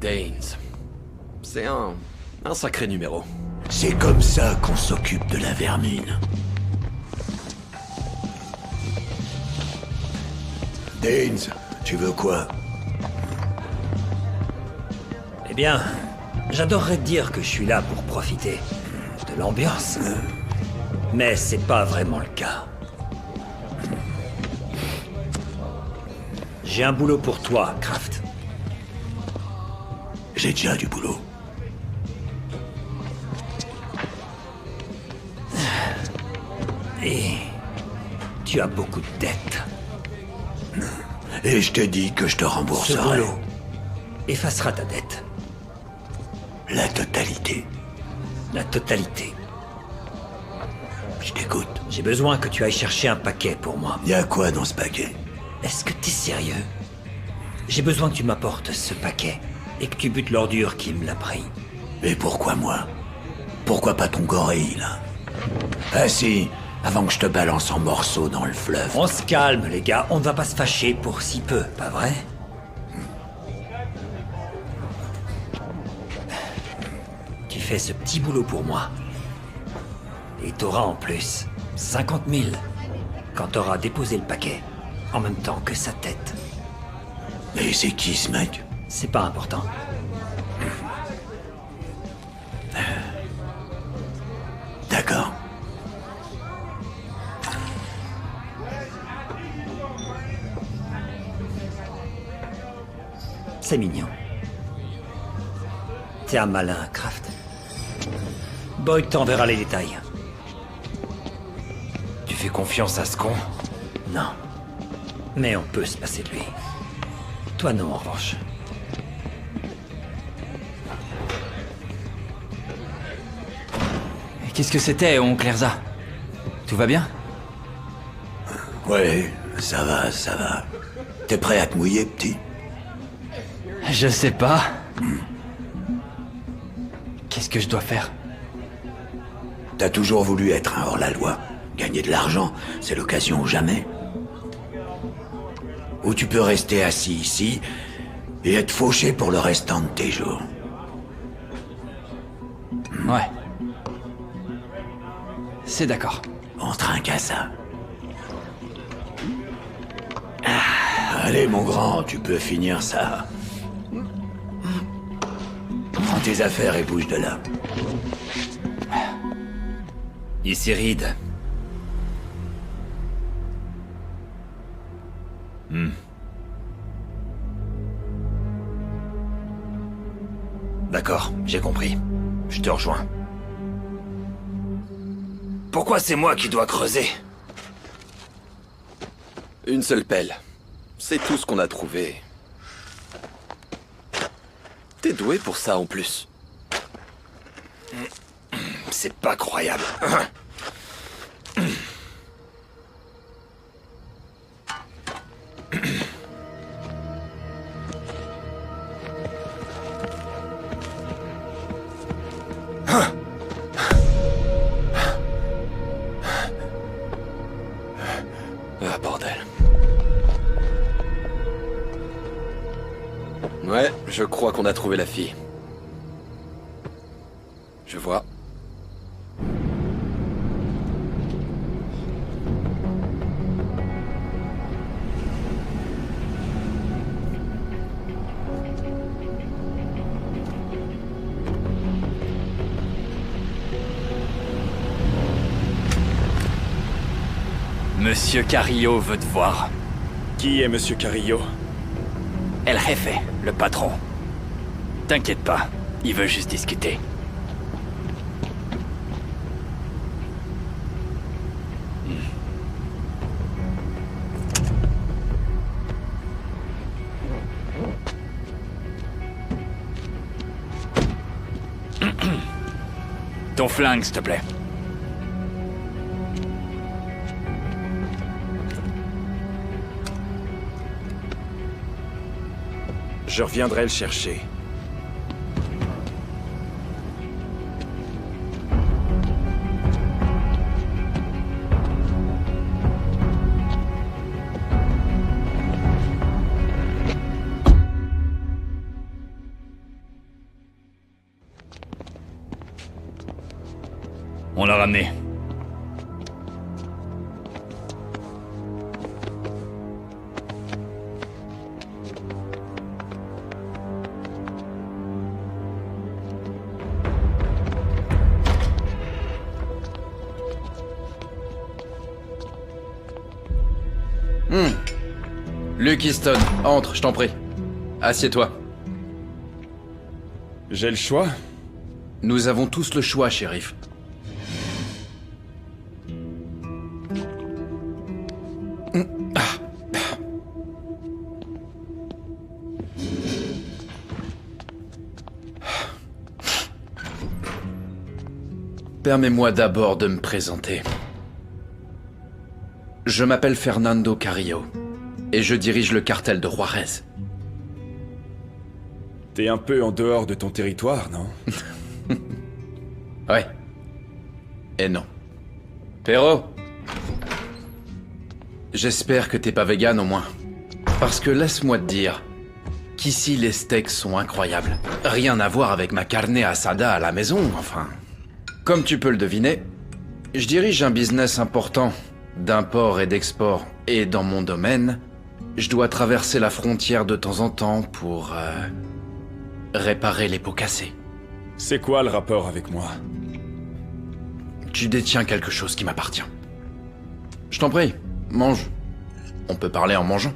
Daines. C'est un sacré numéro. C'est comme ça qu'on s'occupe de la vermine. Daines, tu veux quoi? Eh bien, j'adorerais te dire que je suis là pour profiter de l'ambiance. Mais c'est pas vraiment le cas. J'ai un boulot pour toi, Kraft. J'ai déjà du boulot. Et tu as beaucoup de dettes. Et je te dis que je te Ce rembourserai. boulot effacera ta dette. La totalité. La totalité. Je t'écoute. J'ai besoin que tu ailles chercher un paquet pour moi. Y a quoi dans ce paquet? Est-ce que t'es sérieux? J'ai besoin que tu m'apportes ce paquet et que tu butes l'ordure qui me l'a pris. Et pourquoi moi? Pourquoi pas ton gorille, là? Ah si, avant que je te balance en morceaux dans le fleuve. On se calme, les gars. On ne va pas se fâcher pour si peu, pas vrai? Tu fais ce petit boulot pour moi. Et t'auras en plus 50 000 quand t'auras déposé le paquet, en même temps que sa tête. Et c'est qui ce mec? C'est pas important. D'accord. C'est mignon. T'es un malin, Kraft. Boyd t'enverra les détails. Tu fais confiance à ce con? Non. Mais on peut se passer de lui. Toi non, en revanche. Qu'est-ce que c'était, oncle Erza? Tout va bien? Ouais, ça va, ça va. T'es prêt à te mouiller, petit? Je sais pas. Qu'est-ce que je dois faire? T'as toujours voulu être un hors-la-loi. Gagner de l'argent, c'est l'occasion ou jamais. Ou tu peux rester assis ici et être fauché pour le restant de tes jours. Ouais. C'est d'accord. On trinque à ça. Ah, allez, mon grand, tu peux finir ça. Prends tes affaires et bouge de là. Ici Reed. D'accord, j'ai compris. Je te rejoins. Pourquoi c'est moi qui dois creuser? Une seule pelle. C'est tout ce qu'on a trouvé. T'es doué pour ça en plus. C'est pas croyable. Ah, bordel. Ouais, je crois qu'on a trouvé la fille. Je vois. Monsieur Carrillo veut te voir. Qui est Monsieur Carrillo? El Jefe, le patron. T'inquiète pas, il veut juste discuter. Ton flingue, s'il te plaît. Je reviendrai le chercher. On l'a ramené. Luke Easton, entre, je t'en prie. Assieds-toi. J'ai le choix? Nous avons tous le choix, shérif. Permets-moi d'abord de me présenter. Je m'appelle Fernando Carrillo, et je dirige le cartel de Juarez. T'es un peu en dehors de ton territoire, non? Ouais. Et non. Perro, j'espère que t'es pas vegan au moins. Parce que laisse-moi te dire qu'ici les steaks sont incroyables. Rien à voir avec ma carne asada à la maison, enfin. Comme tu peux le deviner, je dirige un business important d'import et d'export. Et dans mon domaine, je dois traverser la frontière de temps en temps pour réparer les pots cassés. C'est quoi le rapport avec moi? Tu détiens quelque chose qui m'appartient. Je t'en prie, mange. On peut parler en mangeant.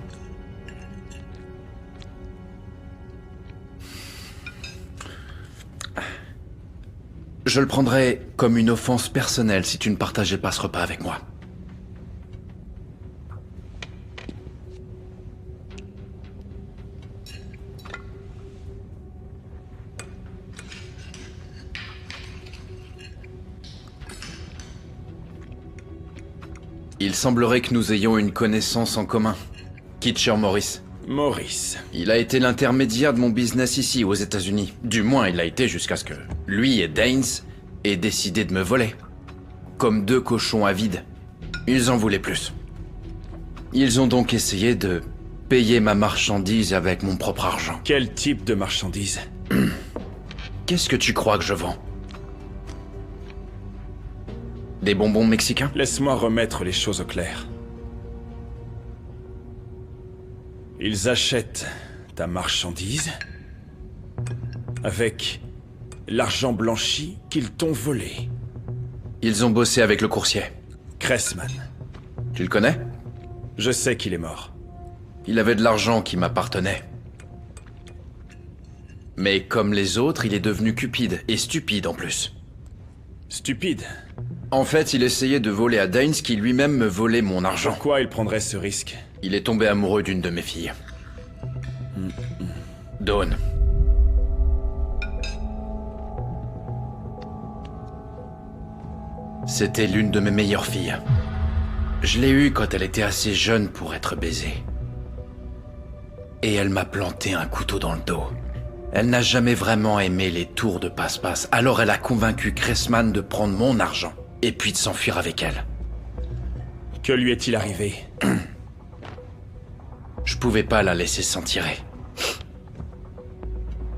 Je le prendrais comme une offense personnelle si tu ne partageais pas ce repas avec moi. Il semblerait que nous ayons une connaissance en commun. Kitcher Morris. Maurice. Il a été l'intermédiaire de mon business ici, aux États-Unis. Du moins, il l'a été jusqu'à ce que lui et Daines aient décidé de me voler. Comme deux cochons avides. Ils en voulaient plus. Ils ont donc essayé de payer ma marchandise avec mon propre argent. Quel type de marchandise? Qu'est-ce que tu crois que je vends? Des bonbons mexicains? Laisse-moi remettre les choses au clair. Ils achètent ta marchandise avec l'argent blanchi qu'ils t'ont volé. Ils ont bossé avec le coursier. Cressman. Tu le connais? Je sais qu'il est mort. Il avait de l'argent qui m'appartenait. Mais comme les autres, il est devenu cupide, et stupide en plus. Stupide? En fait, il essayait de voler à Daines qui lui-même me volait mon argent. Pourquoi il prendrait ce risque? Il est tombé amoureux d'une de mes filles. Dawn. C'était l'une de mes meilleures filles. Je l'ai eue quand elle était assez jeune pour être baisée. Et elle m'a planté un couteau dans le dos. Elle n'a jamais vraiment aimé les tours de passe-passe, alors elle a convaincu Cressman de prendre mon argent, et puis de s'enfuir avec elle. Que lui est-il arrivé? Je pouvais pas la laisser s'en tirer.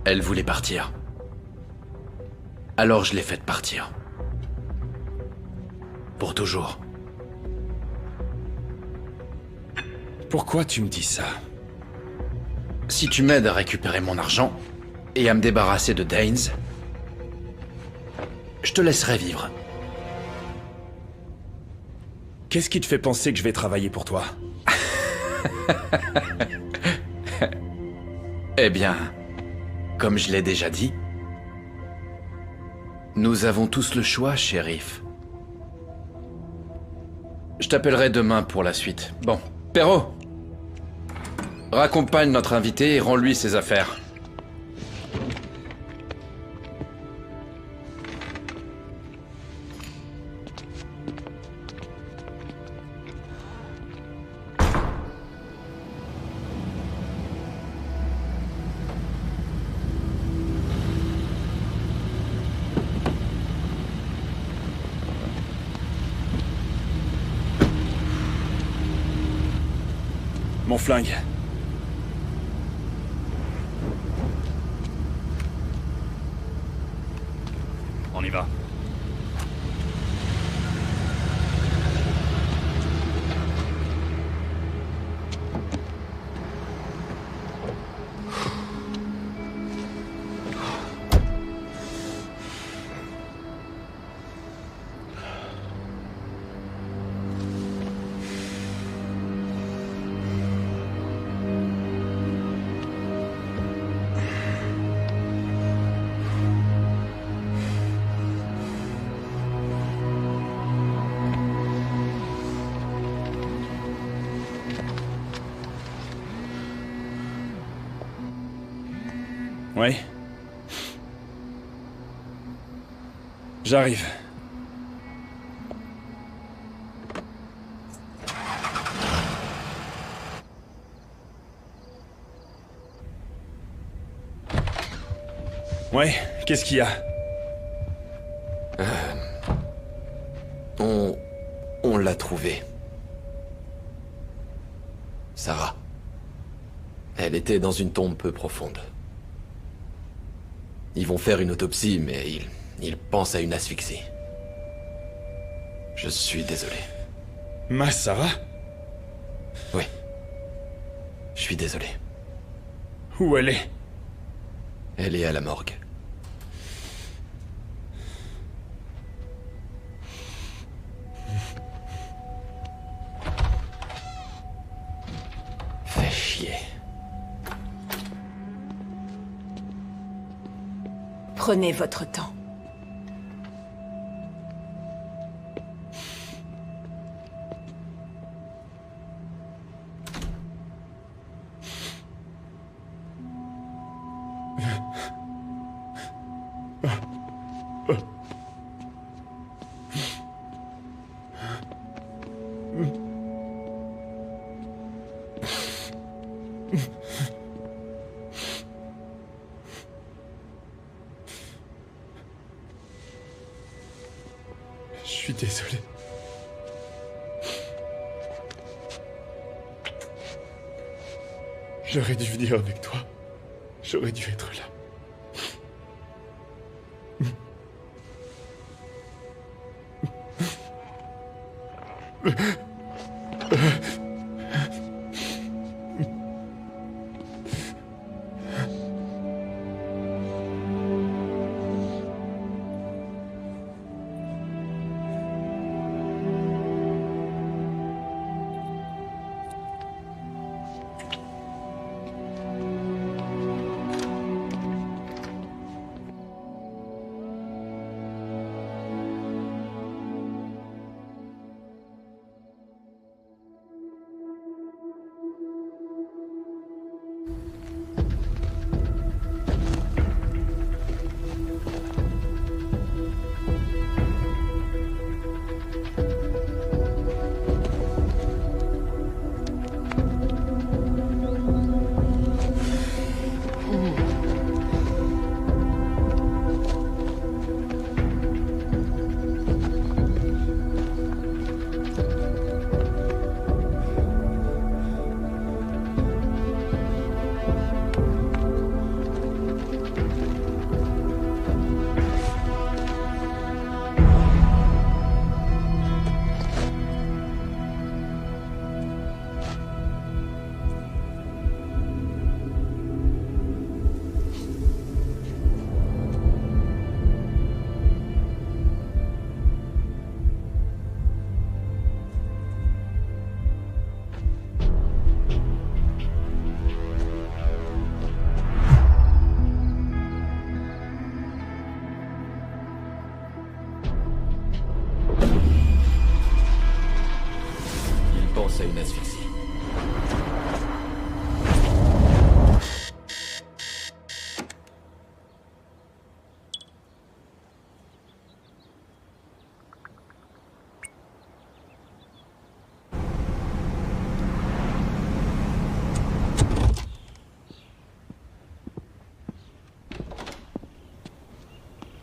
Elle voulait partir. Alors je l'ai faite partir. Pour toujours. Pourquoi tu me dis ça? Si tu m'aides à récupérer mon argent, et à me débarrasser de Daines, je te laisserai vivre. Qu'est-ce qui te fait penser que je vais travailler pour toi? Eh bien, comme je l'ai déjà dit, nous avons tous le choix, shérif. Je t'appellerai demain pour la suite. Bon, Perrault, raccompagne notre invité et rends-lui ses affaires. Mon flingue. On y va. Oui. J'arrive. Ouais, qu'est-ce qu'il y a? On l'a trouvée. Sarah. Elle était dans une tombe peu profonde. Ils vont faire une autopsie, mais ils pensent à une asphyxie. Je suis désolé. Ma Sarah? Oui. Je suis désolé. Où elle est? Elle est à la morgue. Fais chier. Prenez votre temps. Je suis désolé. J'aurais dû venir avec toi. J'aurais dû être là. pense à une asphyxie.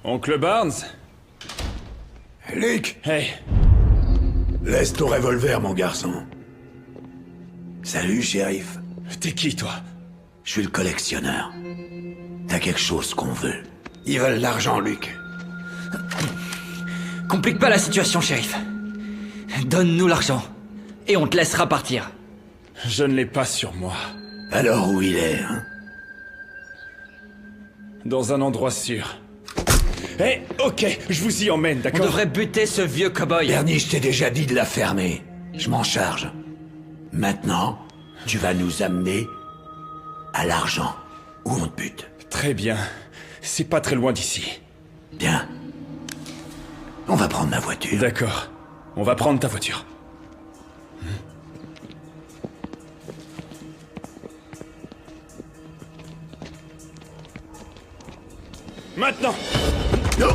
Oncle Barnes? Luke! Hey! Laisse ton revolver, mon garçon. Salut, shérif. T'es qui, toi? Je suis le collectionneur. T'as quelque chose qu'on veut. Ils veulent l'argent, Luke. Complique pas la situation, shérif. Donne-nous l'argent, et on te laissera partir. Je ne l'ai pas sur moi. Alors où il est, hein? Dans un endroit sûr. Eh, ok, je vous y emmène, On d'accord? devrait buter ce vieux cow-boy. Bernie, je t'ai déjà dit de la fermer. Je m'en charge. Maintenant, tu vas nous amener à l'argent, où on te bute. Très bien. C'est pas très loin d'ici. Bien. On va prendre ma voiture. D'accord. On va prendre ta voiture. Maintenant! Non.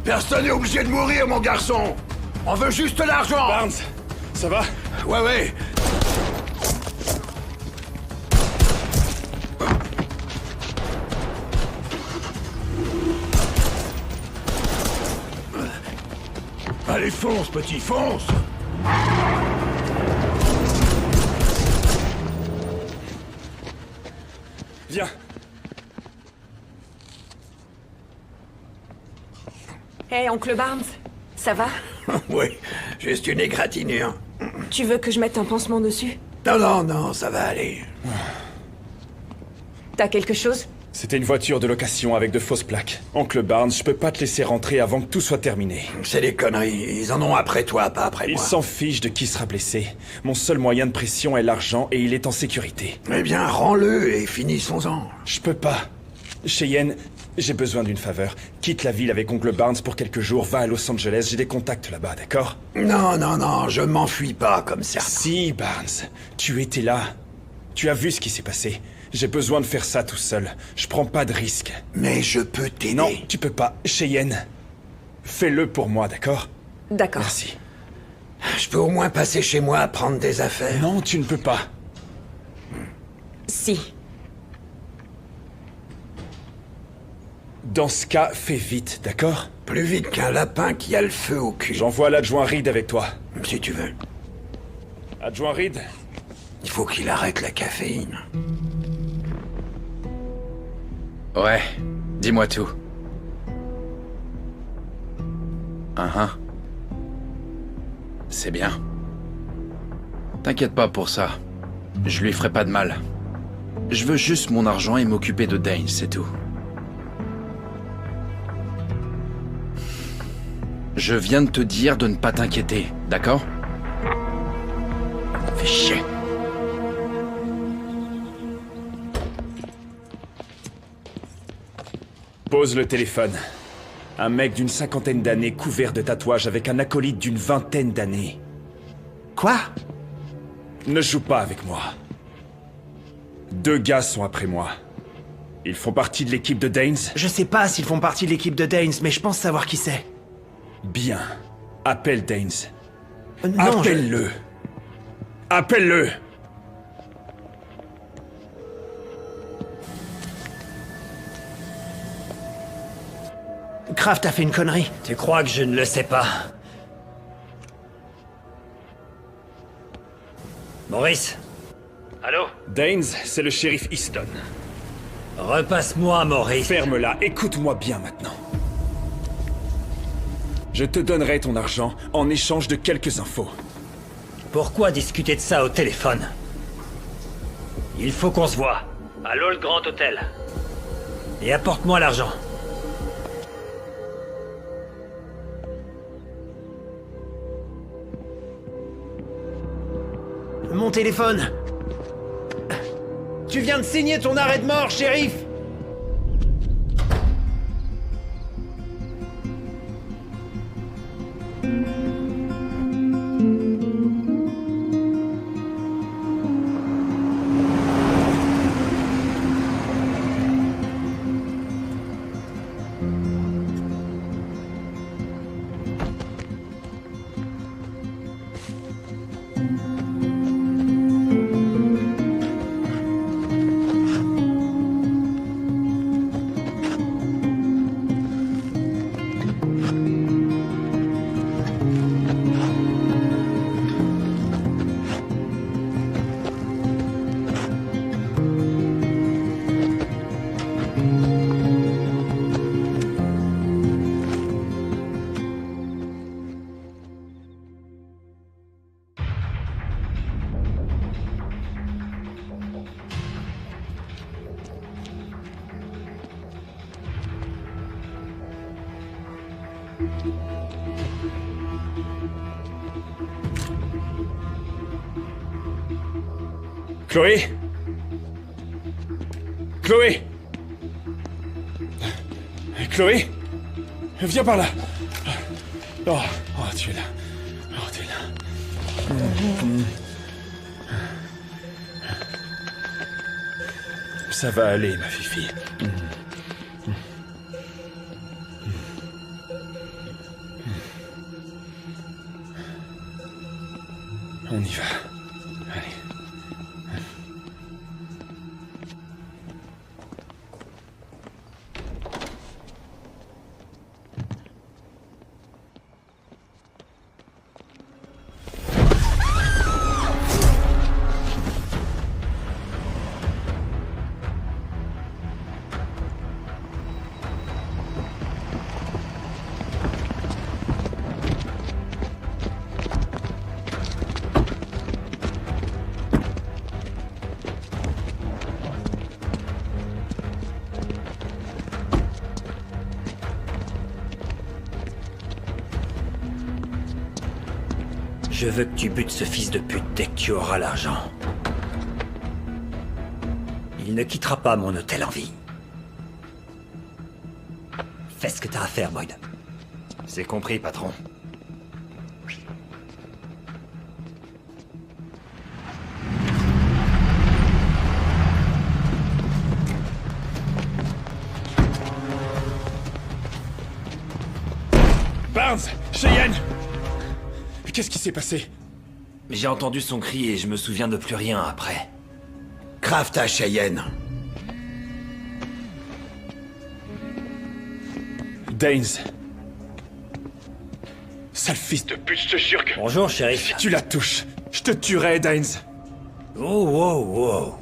Personne n'est obligé de mourir, mon garçon. On veut juste l'argent. Barnes, ça va? Ouais. Allez, fonce, petit, fonce. Viens. Hé, oncle Barnes, ça va? Oui, juste une égratignure. Tu veux que je mette un pansement dessus? Non, ça va aller. T'as quelque chose? C'était une voiture de location avec de fausses plaques. Oncle Barnes, je peux pas te laisser rentrer avant que tout soit terminé. C'est des conneries. Ils en ont après toi, pas après Ils moi. s'en fichent de qui sera blessé. Mon seul moyen de pression est l'argent et il est en sécurité. Eh bien, rends-le et finissons-en. Je peux pas. Cheyenne, j'ai besoin d'une faveur. Quitte la ville avec Oncle Barnes pour quelques jours, va à Los Angeles, j'ai des contacts là-bas, d'accord? Non, je m'enfuis pas comme certains. Si, Barnes, tu étais là. Tu as vu ce qui s'est passé. J'ai besoin de faire ça tout seul. Je prends pas de risque. Mais je peux t'aider. Non, tu peux pas. Cheyenne, fais-le pour moi, d'accord? D'accord. Merci. Je peux au moins passer chez moi prendre des affaires. Non, tu ne peux pas. Si. Dans ce cas, fais vite, d'accord? Plus vite qu'un lapin qui a le feu au cul. J'envoie l'adjoint Reed avec toi. Si tu veux. Adjoint Reed? Il faut qu'il arrête la caféine. Ouais, dis-moi tout. C'est bien. T'inquiète pas pour ça. Je lui ferai pas de mal. Je veux juste mon argent et m'occuper de Dane, c'est tout. Je viens de te dire de ne pas t'inquiéter, d'accord? Fais chier. Pose le téléphone. Un mec d'une 50aine d'années couvert de tatouages avec un acolyte d'une 20aine d'années. Quoi? Ne joue pas avec moi. 2 gars sont après moi. Ils font partie de l'équipe de Danes? Je sais pas s'ils font partie de l'équipe de Danes, mais je pense savoir qui c'est. Bien. Appelle Danes. Non, Appelle-le. Appelle-le. Kraft a fait une connerie. Tu crois que je ne le sais pas? Maurice? Allô? Danes, c'est le shérif Easton. Repasse-moi, Maurice. Ferme-la, écoute-moi bien maintenant. Je te donnerai ton argent en échange de quelques infos. Pourquoi discuter de ça au téléphone? Il faut qu'on se voit. Allô, le Grand Hôtel? Et apporte-moi l'argent. Mon téléphone. Tu viens de signer ton arrêt de mort, shérif. Chloé? Chloé? Chloé? Viens par là. Oh, tu es là. Oh, tu es là. Ça va aller, ma fifi. On y va. Allez. Je veux que tu butes ce fils de pute dès que tu auras l'argent. Il ne quittera pas mon hôtel en vie. Fais ce que t'as à faire, Boyd. C'est compris, patron. Barnes! Cheyenne! Qu'est-ce qui s'est passé? J'ai entendu son cri et je me souviens de plus rien après. Crave ta Cheyenne. Daines. Sale fils de pute, je te jure que... Bonjour, shérif. Si tu la touches, je te tuerai, Daines. Oh, wow, wow.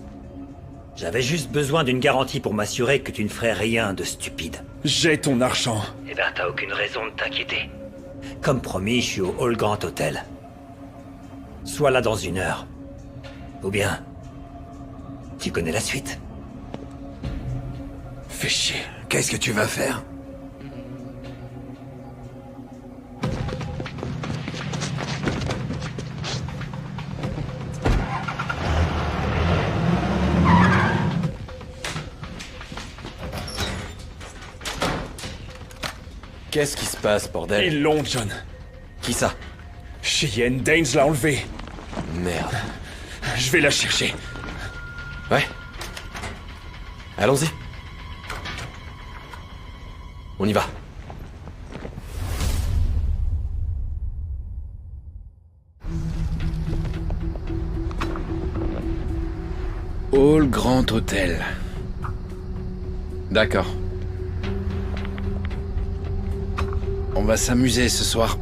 J'avais juste besoin d'une garantie pour m'assurer que tu ne ferais rien de stupide. J'ai ton argent. Eh ben, t'as aucune raison de t'inquiéter. Comme promis, je suis au Hall Grand Hotel. Sois là dans 1 heure. Ou bien... tu connais la suite. Fais chier. Qu'est-ce que tu vas faire? Qu'est-ce qui se passe, bordel? Ils l'ont, John. Qui ça? Cheyenne, Daines l'a enlevé. Merde. Je vais la chercher. Ouais. Allons-y. On y va. Hall Grand Hôtel. D'accord. On va s'amuser ce soir.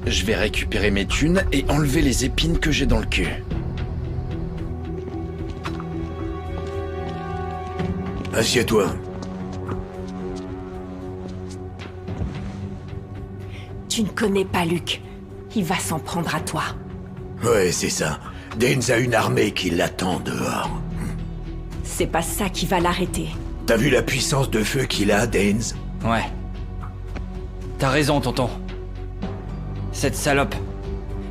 Je vais récupérer mes thunes et enlever les épines que j'ai dans le cul. Assieds-toi. Tu ne connais pas Luke. Il va s'en prendre à toi. Ouais, c'est ça. Daines a une armée qui l'attend dehors. C'est pas ça qui va l'arrêter. T'as vu la puissance de feu qu'il a, Daines? Ouais. T'as raison, tonton. Cette salope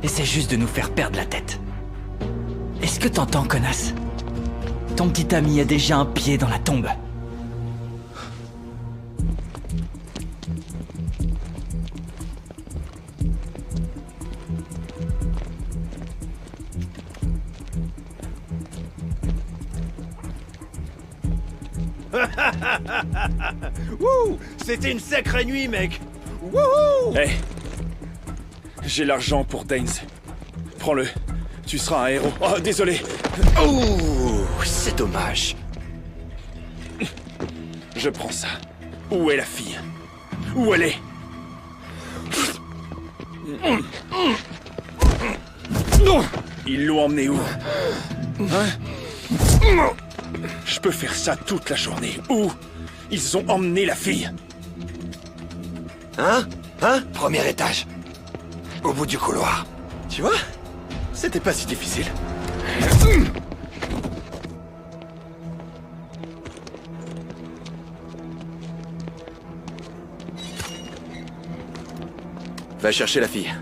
essaie juste de nous faire perdre la tête. Est-ce que t'entends, connasse? Ton petit ami a déjà un pied dans la tombe. Wouh! C'était une sacrée nuit, mec! Wouhou! Hé! J'ai l'argent pour Daines. Prends-le. Tu seras un héros. Oh, désolé. Oh, c'est dommage. Je prends ça. Où est la fille? Où elle est? Ils l'ont emmenée où? Hein? Je peux faire ça toute la journée. Où ils ont emmené la fille? Hein? Premier étage. Au bout du couloir. Tu vois? C'était pas si difficile. Va chercher la fille.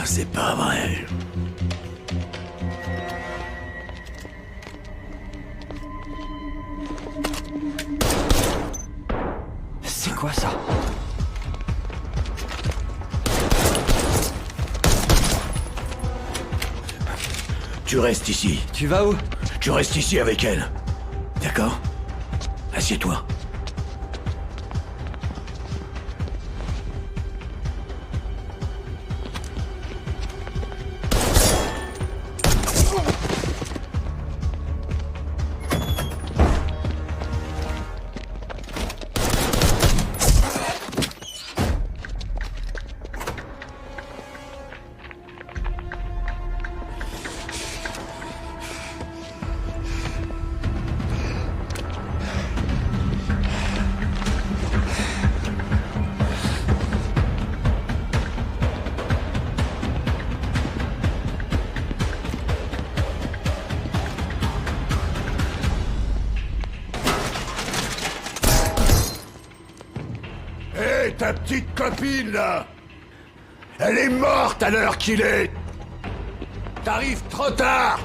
C'est pas vrai. C'est quoi ça? Tu restes ici. Tu vas où? Tu restes ici avec elle. D'accord? Assieds-toi. Hé, ta petite copine, là! Elle est morte à l'heure qu'il est! T'arrives trop tard!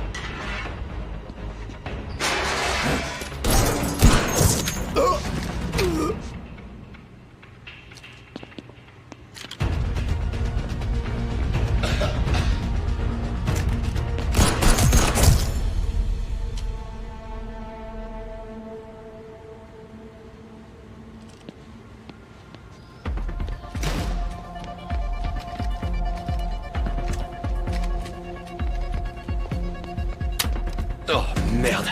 Oh, merde.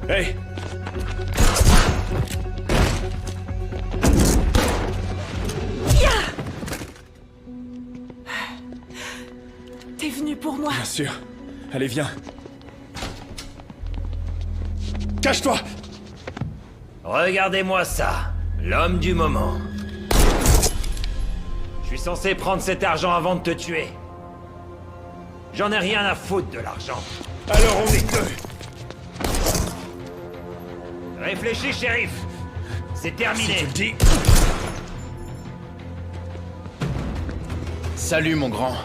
Hey! T'es venu pour moi. Bien sûr. Allez, viens. Cache-toi! Regardez-moi ça, l'homme du moment. Je suis censé prendre cet argent avant de te tuer. J'en ai rien à foutre de l'argent. Alors on est deux. Réfléchis, shérif. C'est terminé. Si tu le dis. Salut, mon grand.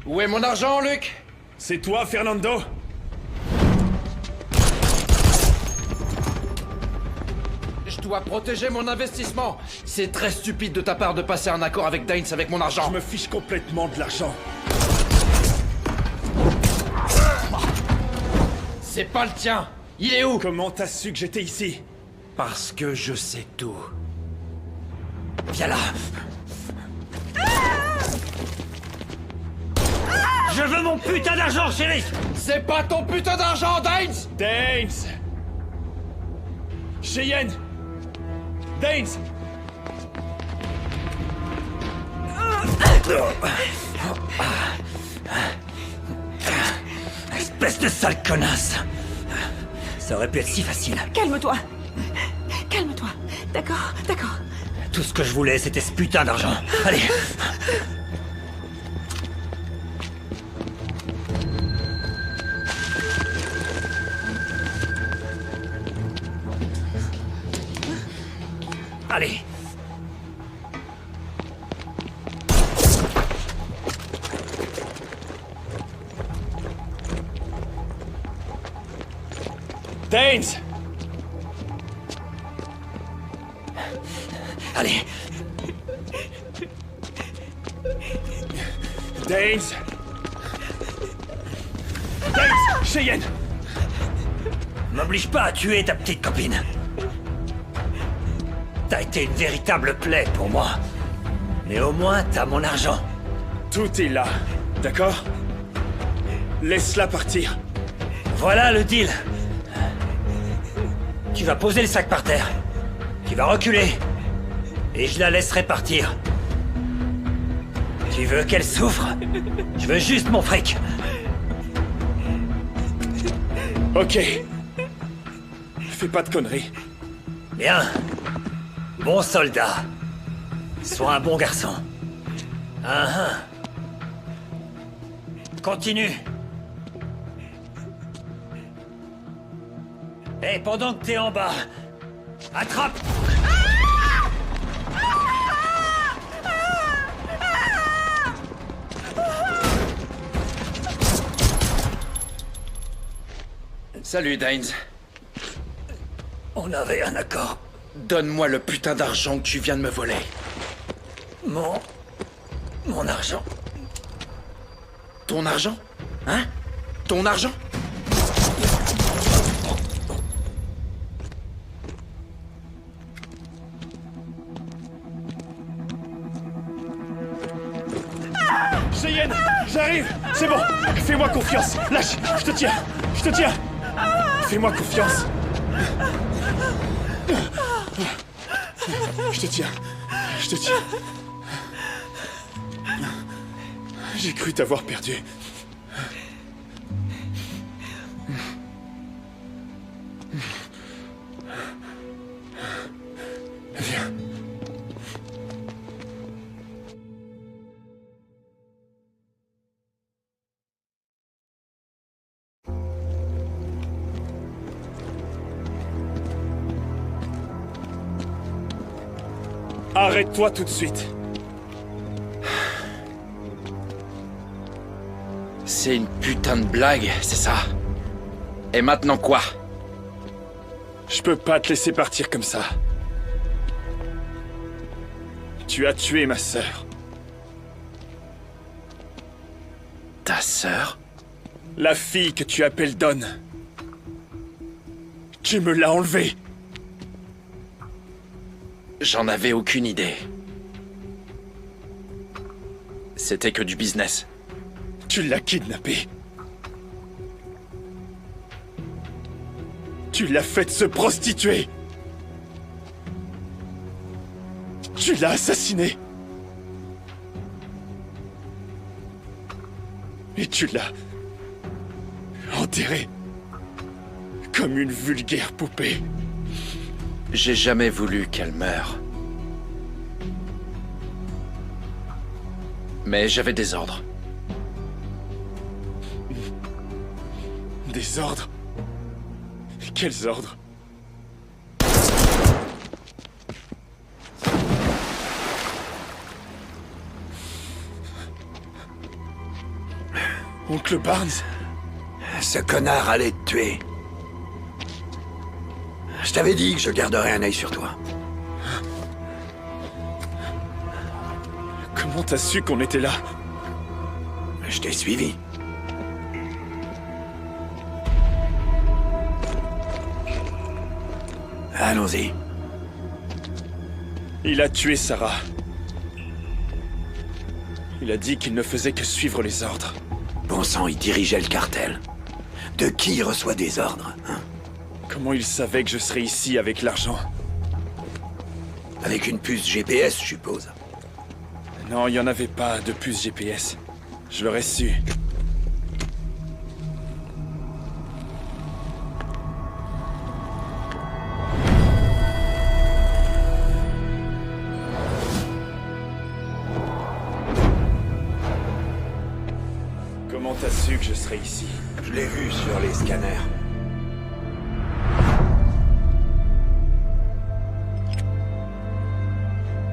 Où est mon argent, Luc? C'est toi, Fernando? Je dois protéger mon investissement. C'est très stupide de ta part de passer un accord avec Daines avec mon argent. Je me fiche complètement de l'argent. C'est pas le tien. Il est où? Comment t'as su que j'étais ici? Parce que je sais tout. Viens là. Je veux mon putain d'argent, shérif! C'est pas ton putain d'argent, Daines! Daines! Cheyenne! Daines! Espèce de sale connasse! Ça aurait pu être si facile. Calme-toi. Calme-toi. D'accord, d'accord. Tout ce que je voulais, c'était ce putain d'argent. Allez. Allez. Daines! Allez. Daines! Daines! Cheyenne! M'oblige pas à tuer ta petite copine. T'as été une véritable plaie pour moi. Mais au moins, t'as mon argent. Tout est là, d'accord? Laisse-la partir. Voilà le deal. Tu vas poser le sac par terre. Tu vas reculer. Et je la laisserai partir. Tu veux qu'elle souffre? Je veux juste mon fric. Ok. Fais pas de conneries. Bien. Bon soldat. Sois un bon garçon. Continue. Et pendant que t'es en bas, attrape. Salut, Daines. On avait un accord. Donne-moi le putain d'argent que tu viens de me voler. Mon argent. Ton argent? Hein? Ton argent? Cheyenne! J'arrive! C'est bon! Fais-moi confiance! Lâche! Je te tiens! Je te tiens! Fais-moi confiance! Je te tiens! Je te tiens! J'ai cru t'avoir perdu. Viens. Arrête-toi tout de suite. C'est une putain de blague, c'est ça? Et maintenant quoi? Je peux pas te laisser partir comme ça. Tu as tué ma sœur. Ta sœur? La fille que tu appelles Dawn. Tu me l'as enlevée. J'en avais aucune idée. C'était que du business. Tu l'as kidnappée. Tu l'as faite se prostituer. Tu l'as assassinée. Et tu l'as enterrée comme une vulgaire poupée. J'ai jamais voulu qu'elle meure. Mais j'avais des ordres. Des ordres? Quels ordres? Oncle Barnes? Ce connard allait te tuer. Je t'avais dit que je garderais un œil sur toi. Comment t'as su qu'on était là? Je t'ai suivi. Allons-y. Il a tué Sarah. Il a dit qu'il ne faisait que suivre les ordres. Bon sang, il dirigeait le cartel. De qui il reçoit des ordres, hein? Comment il savait que je serais ici avec l'argent? Avec une puce GPS, je suppose. Non, il n'y en avait pas de puce GPS. Je l'aurais su. Comment t'as su que je serais ici? Je l'ai vu sur les scanners.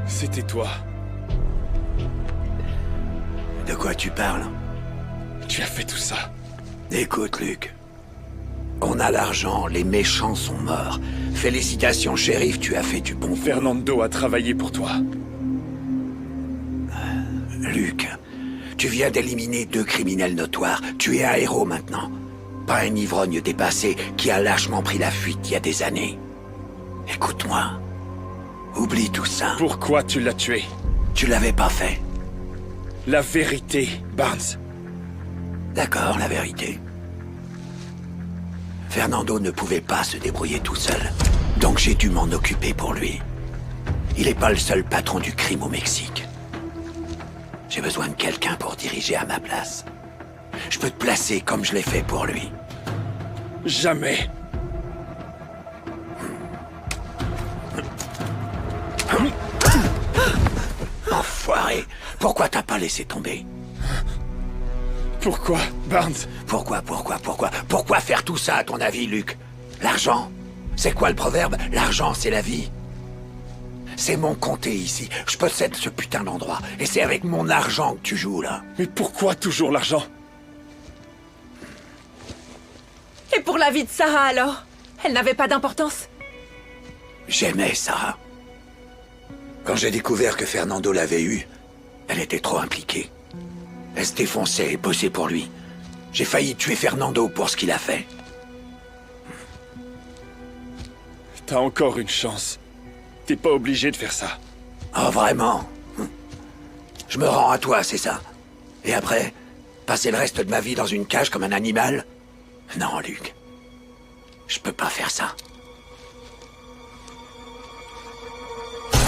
C'était toi. De quoi tu parles? Tu as fait tout ça. Écoute, Luke. On a l'argent, les méchants sont morts. Félicitations, shérif, tu as fait du bon. Fernando a travaillé pour toi. Luke, tu viens d'éliminer 2 criminels notoires. Tu es un héros maintenant. Pas un ivrogne dépassé qui a lâchement pris la fuite il y a des années. Écoute-moi. Oublie tout ça. Pourquoi tu l'as tué? Tu l'avais pas fait. La vérité, Barnes. D'accord, la vérité. Fernando ne pouvait pas se débrouiller tout seul. Donc j'ai dû m'en occuper pour lui. Il n'est pas le seul patron du crime au Mexique. J'ai besoin de quelqu'un pour diriger à ma place. Je peux te placer comme je l'ai fait pour lui. Jamais. Enfoiré. Pourquoi t'as pas laissé tomber? Pourquoi, Barnes? Pourquoi faire tout ça, à ton avis, Luke? L'argent? C'est quoi le proverbe? L'argent, c'est la vie. C'est mon comté ici. Je possède ce putain d'endroit. Et c'est avec mon argent que tu joues, là. Mais pourquoi toujours l'argent? Et pour la vie de Sarah, alors? Elle n'avait pas d'importance? J'aimais Sarah. Quand j'ai découvert que Fernando l'avait eue, elle était trop impliquée. Elle se défonçait et bossait pour lui. J'ai failli tuer Fernando pour ce qu'il a fait. T'as encore une chance. T'es pas obligé de faire ça. Oh, vraiment? Je me rends à toi, c'est ça? Et après, passer le reste de ma vie dans une cage comme un animal? Non, Luke. Je peux pas faire ça.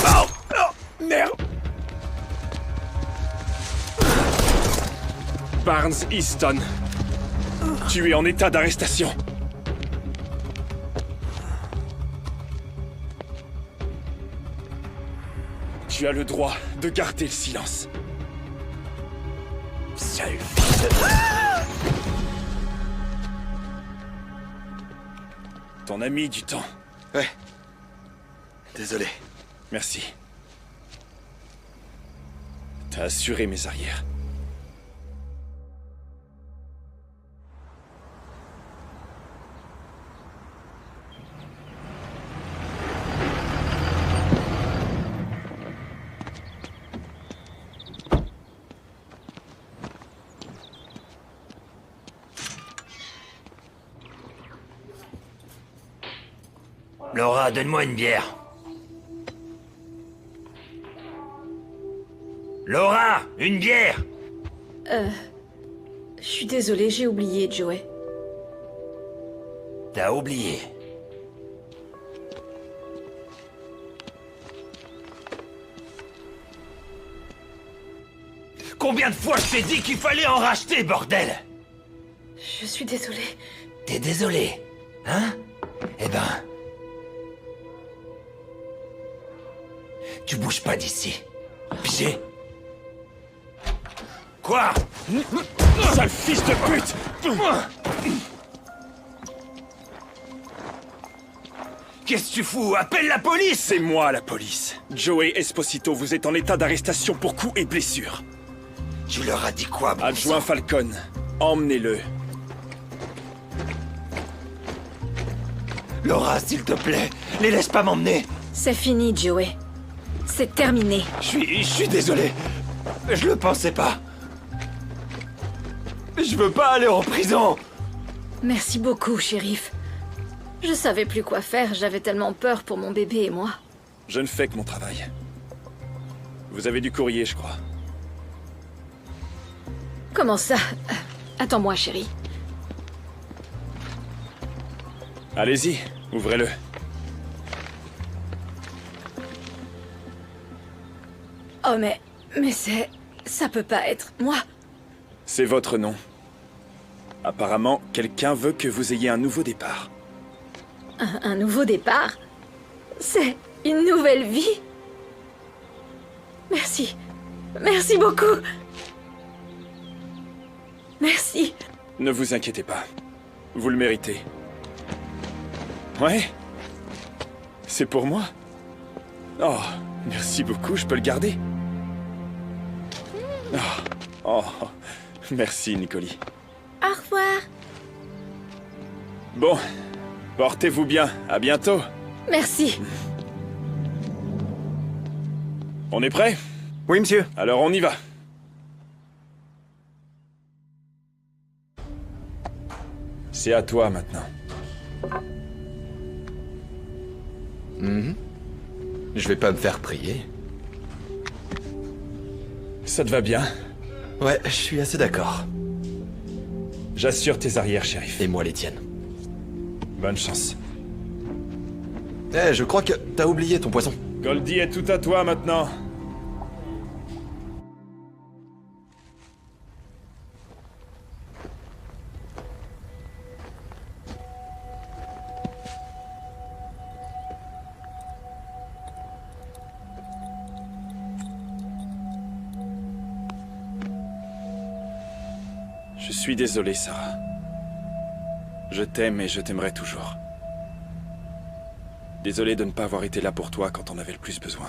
Oh! Oh! Merde! Barnes Easton. Tu es en état d'arrestation. Tu as le droit de garder le silence. Sale fils de... Ton ami du temps. Ouais. Désolé. Merci. T'as assuré mes arrières. Laura, donne-moi une bière. Laura, une bière! Je suis désolée, j'ai oublié, Joey. T'as oublié. Combien de fois je t'ai dit qu'il fallait en racheter, bordel? Je suis désolée. T'es désolé, hein? Eh ben... Tu bouges pas d'ici. Pigé? Quoi? Sale fils de pute! Qu'est-ce que tu fous? Appelle la police! C'est moi la police. Joey Esposito, vous êtes en état d'arrestation pour coups et blessures. Tu leur as dit quoi, bon Adjoint sang? Falcon, emmenez-le. Laura, s'il te plaît, les laisse pas m'emmener. C'est fini, Joey. C'est terminé. Je suis désolé. Je le pensais pas. Je veux pas aller en prison. Merci beaucoup, shérif. Je savais plus quoi faire, j'avais tellement peur pour mon bébé et moi. Je ne fais que mon travail. Vous avez du courrier, je crois. Comment ça? Attends-moi, chérie. Allez-y, ouvrez-le. Oh, mais c'est... ça peut pas être moi. C'est votre nom. Apparemment, quelqu'un veut que vous ayez un nouveau départ. Un nouveau départ? C'est une nouvelle vie? Merci. Merci beaucoup. Merci. Ne vous inquiétez pas. Vous le méritez. Ouais? C'est pour moi? Oh, merci beaucoup, je peux le garder? Oh, merci, Nicoli. Au revoir. Bon, portez-vous bien, à bientôt. Merci. On est prêt? Oui, monsieur. Alors on y va. C'est à toi maintenant. Je vais pas me faire prier. Ça te va bien? Ouais, je suis assez d'accord. J'assure tes arrières, shérif. Et moi les tiennes. Bonne chance. Je crois que t'as oublié ton poisson. Goldie est tout à toi maintenant. Je suis désolé, Sarah. Je t'aime et je t'aimerai toujours. Désolé de ne pas avoir été là pour toi quand on avait le plus besoin.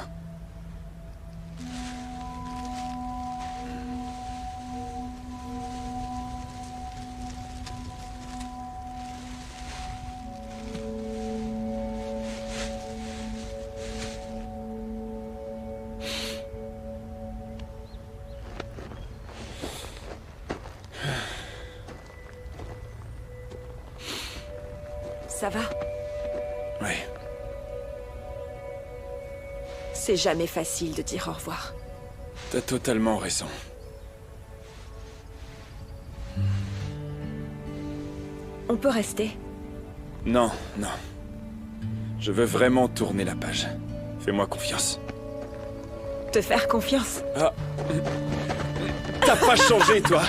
Ça va? Oui. C'est jamais facile de dire au revoir. T'as totalement raison. On peut rester? Non, non. Je veux vraiment tourner la page. Fais-moi confiance. Te faire confiance? Ah. T'as pas changé, toi.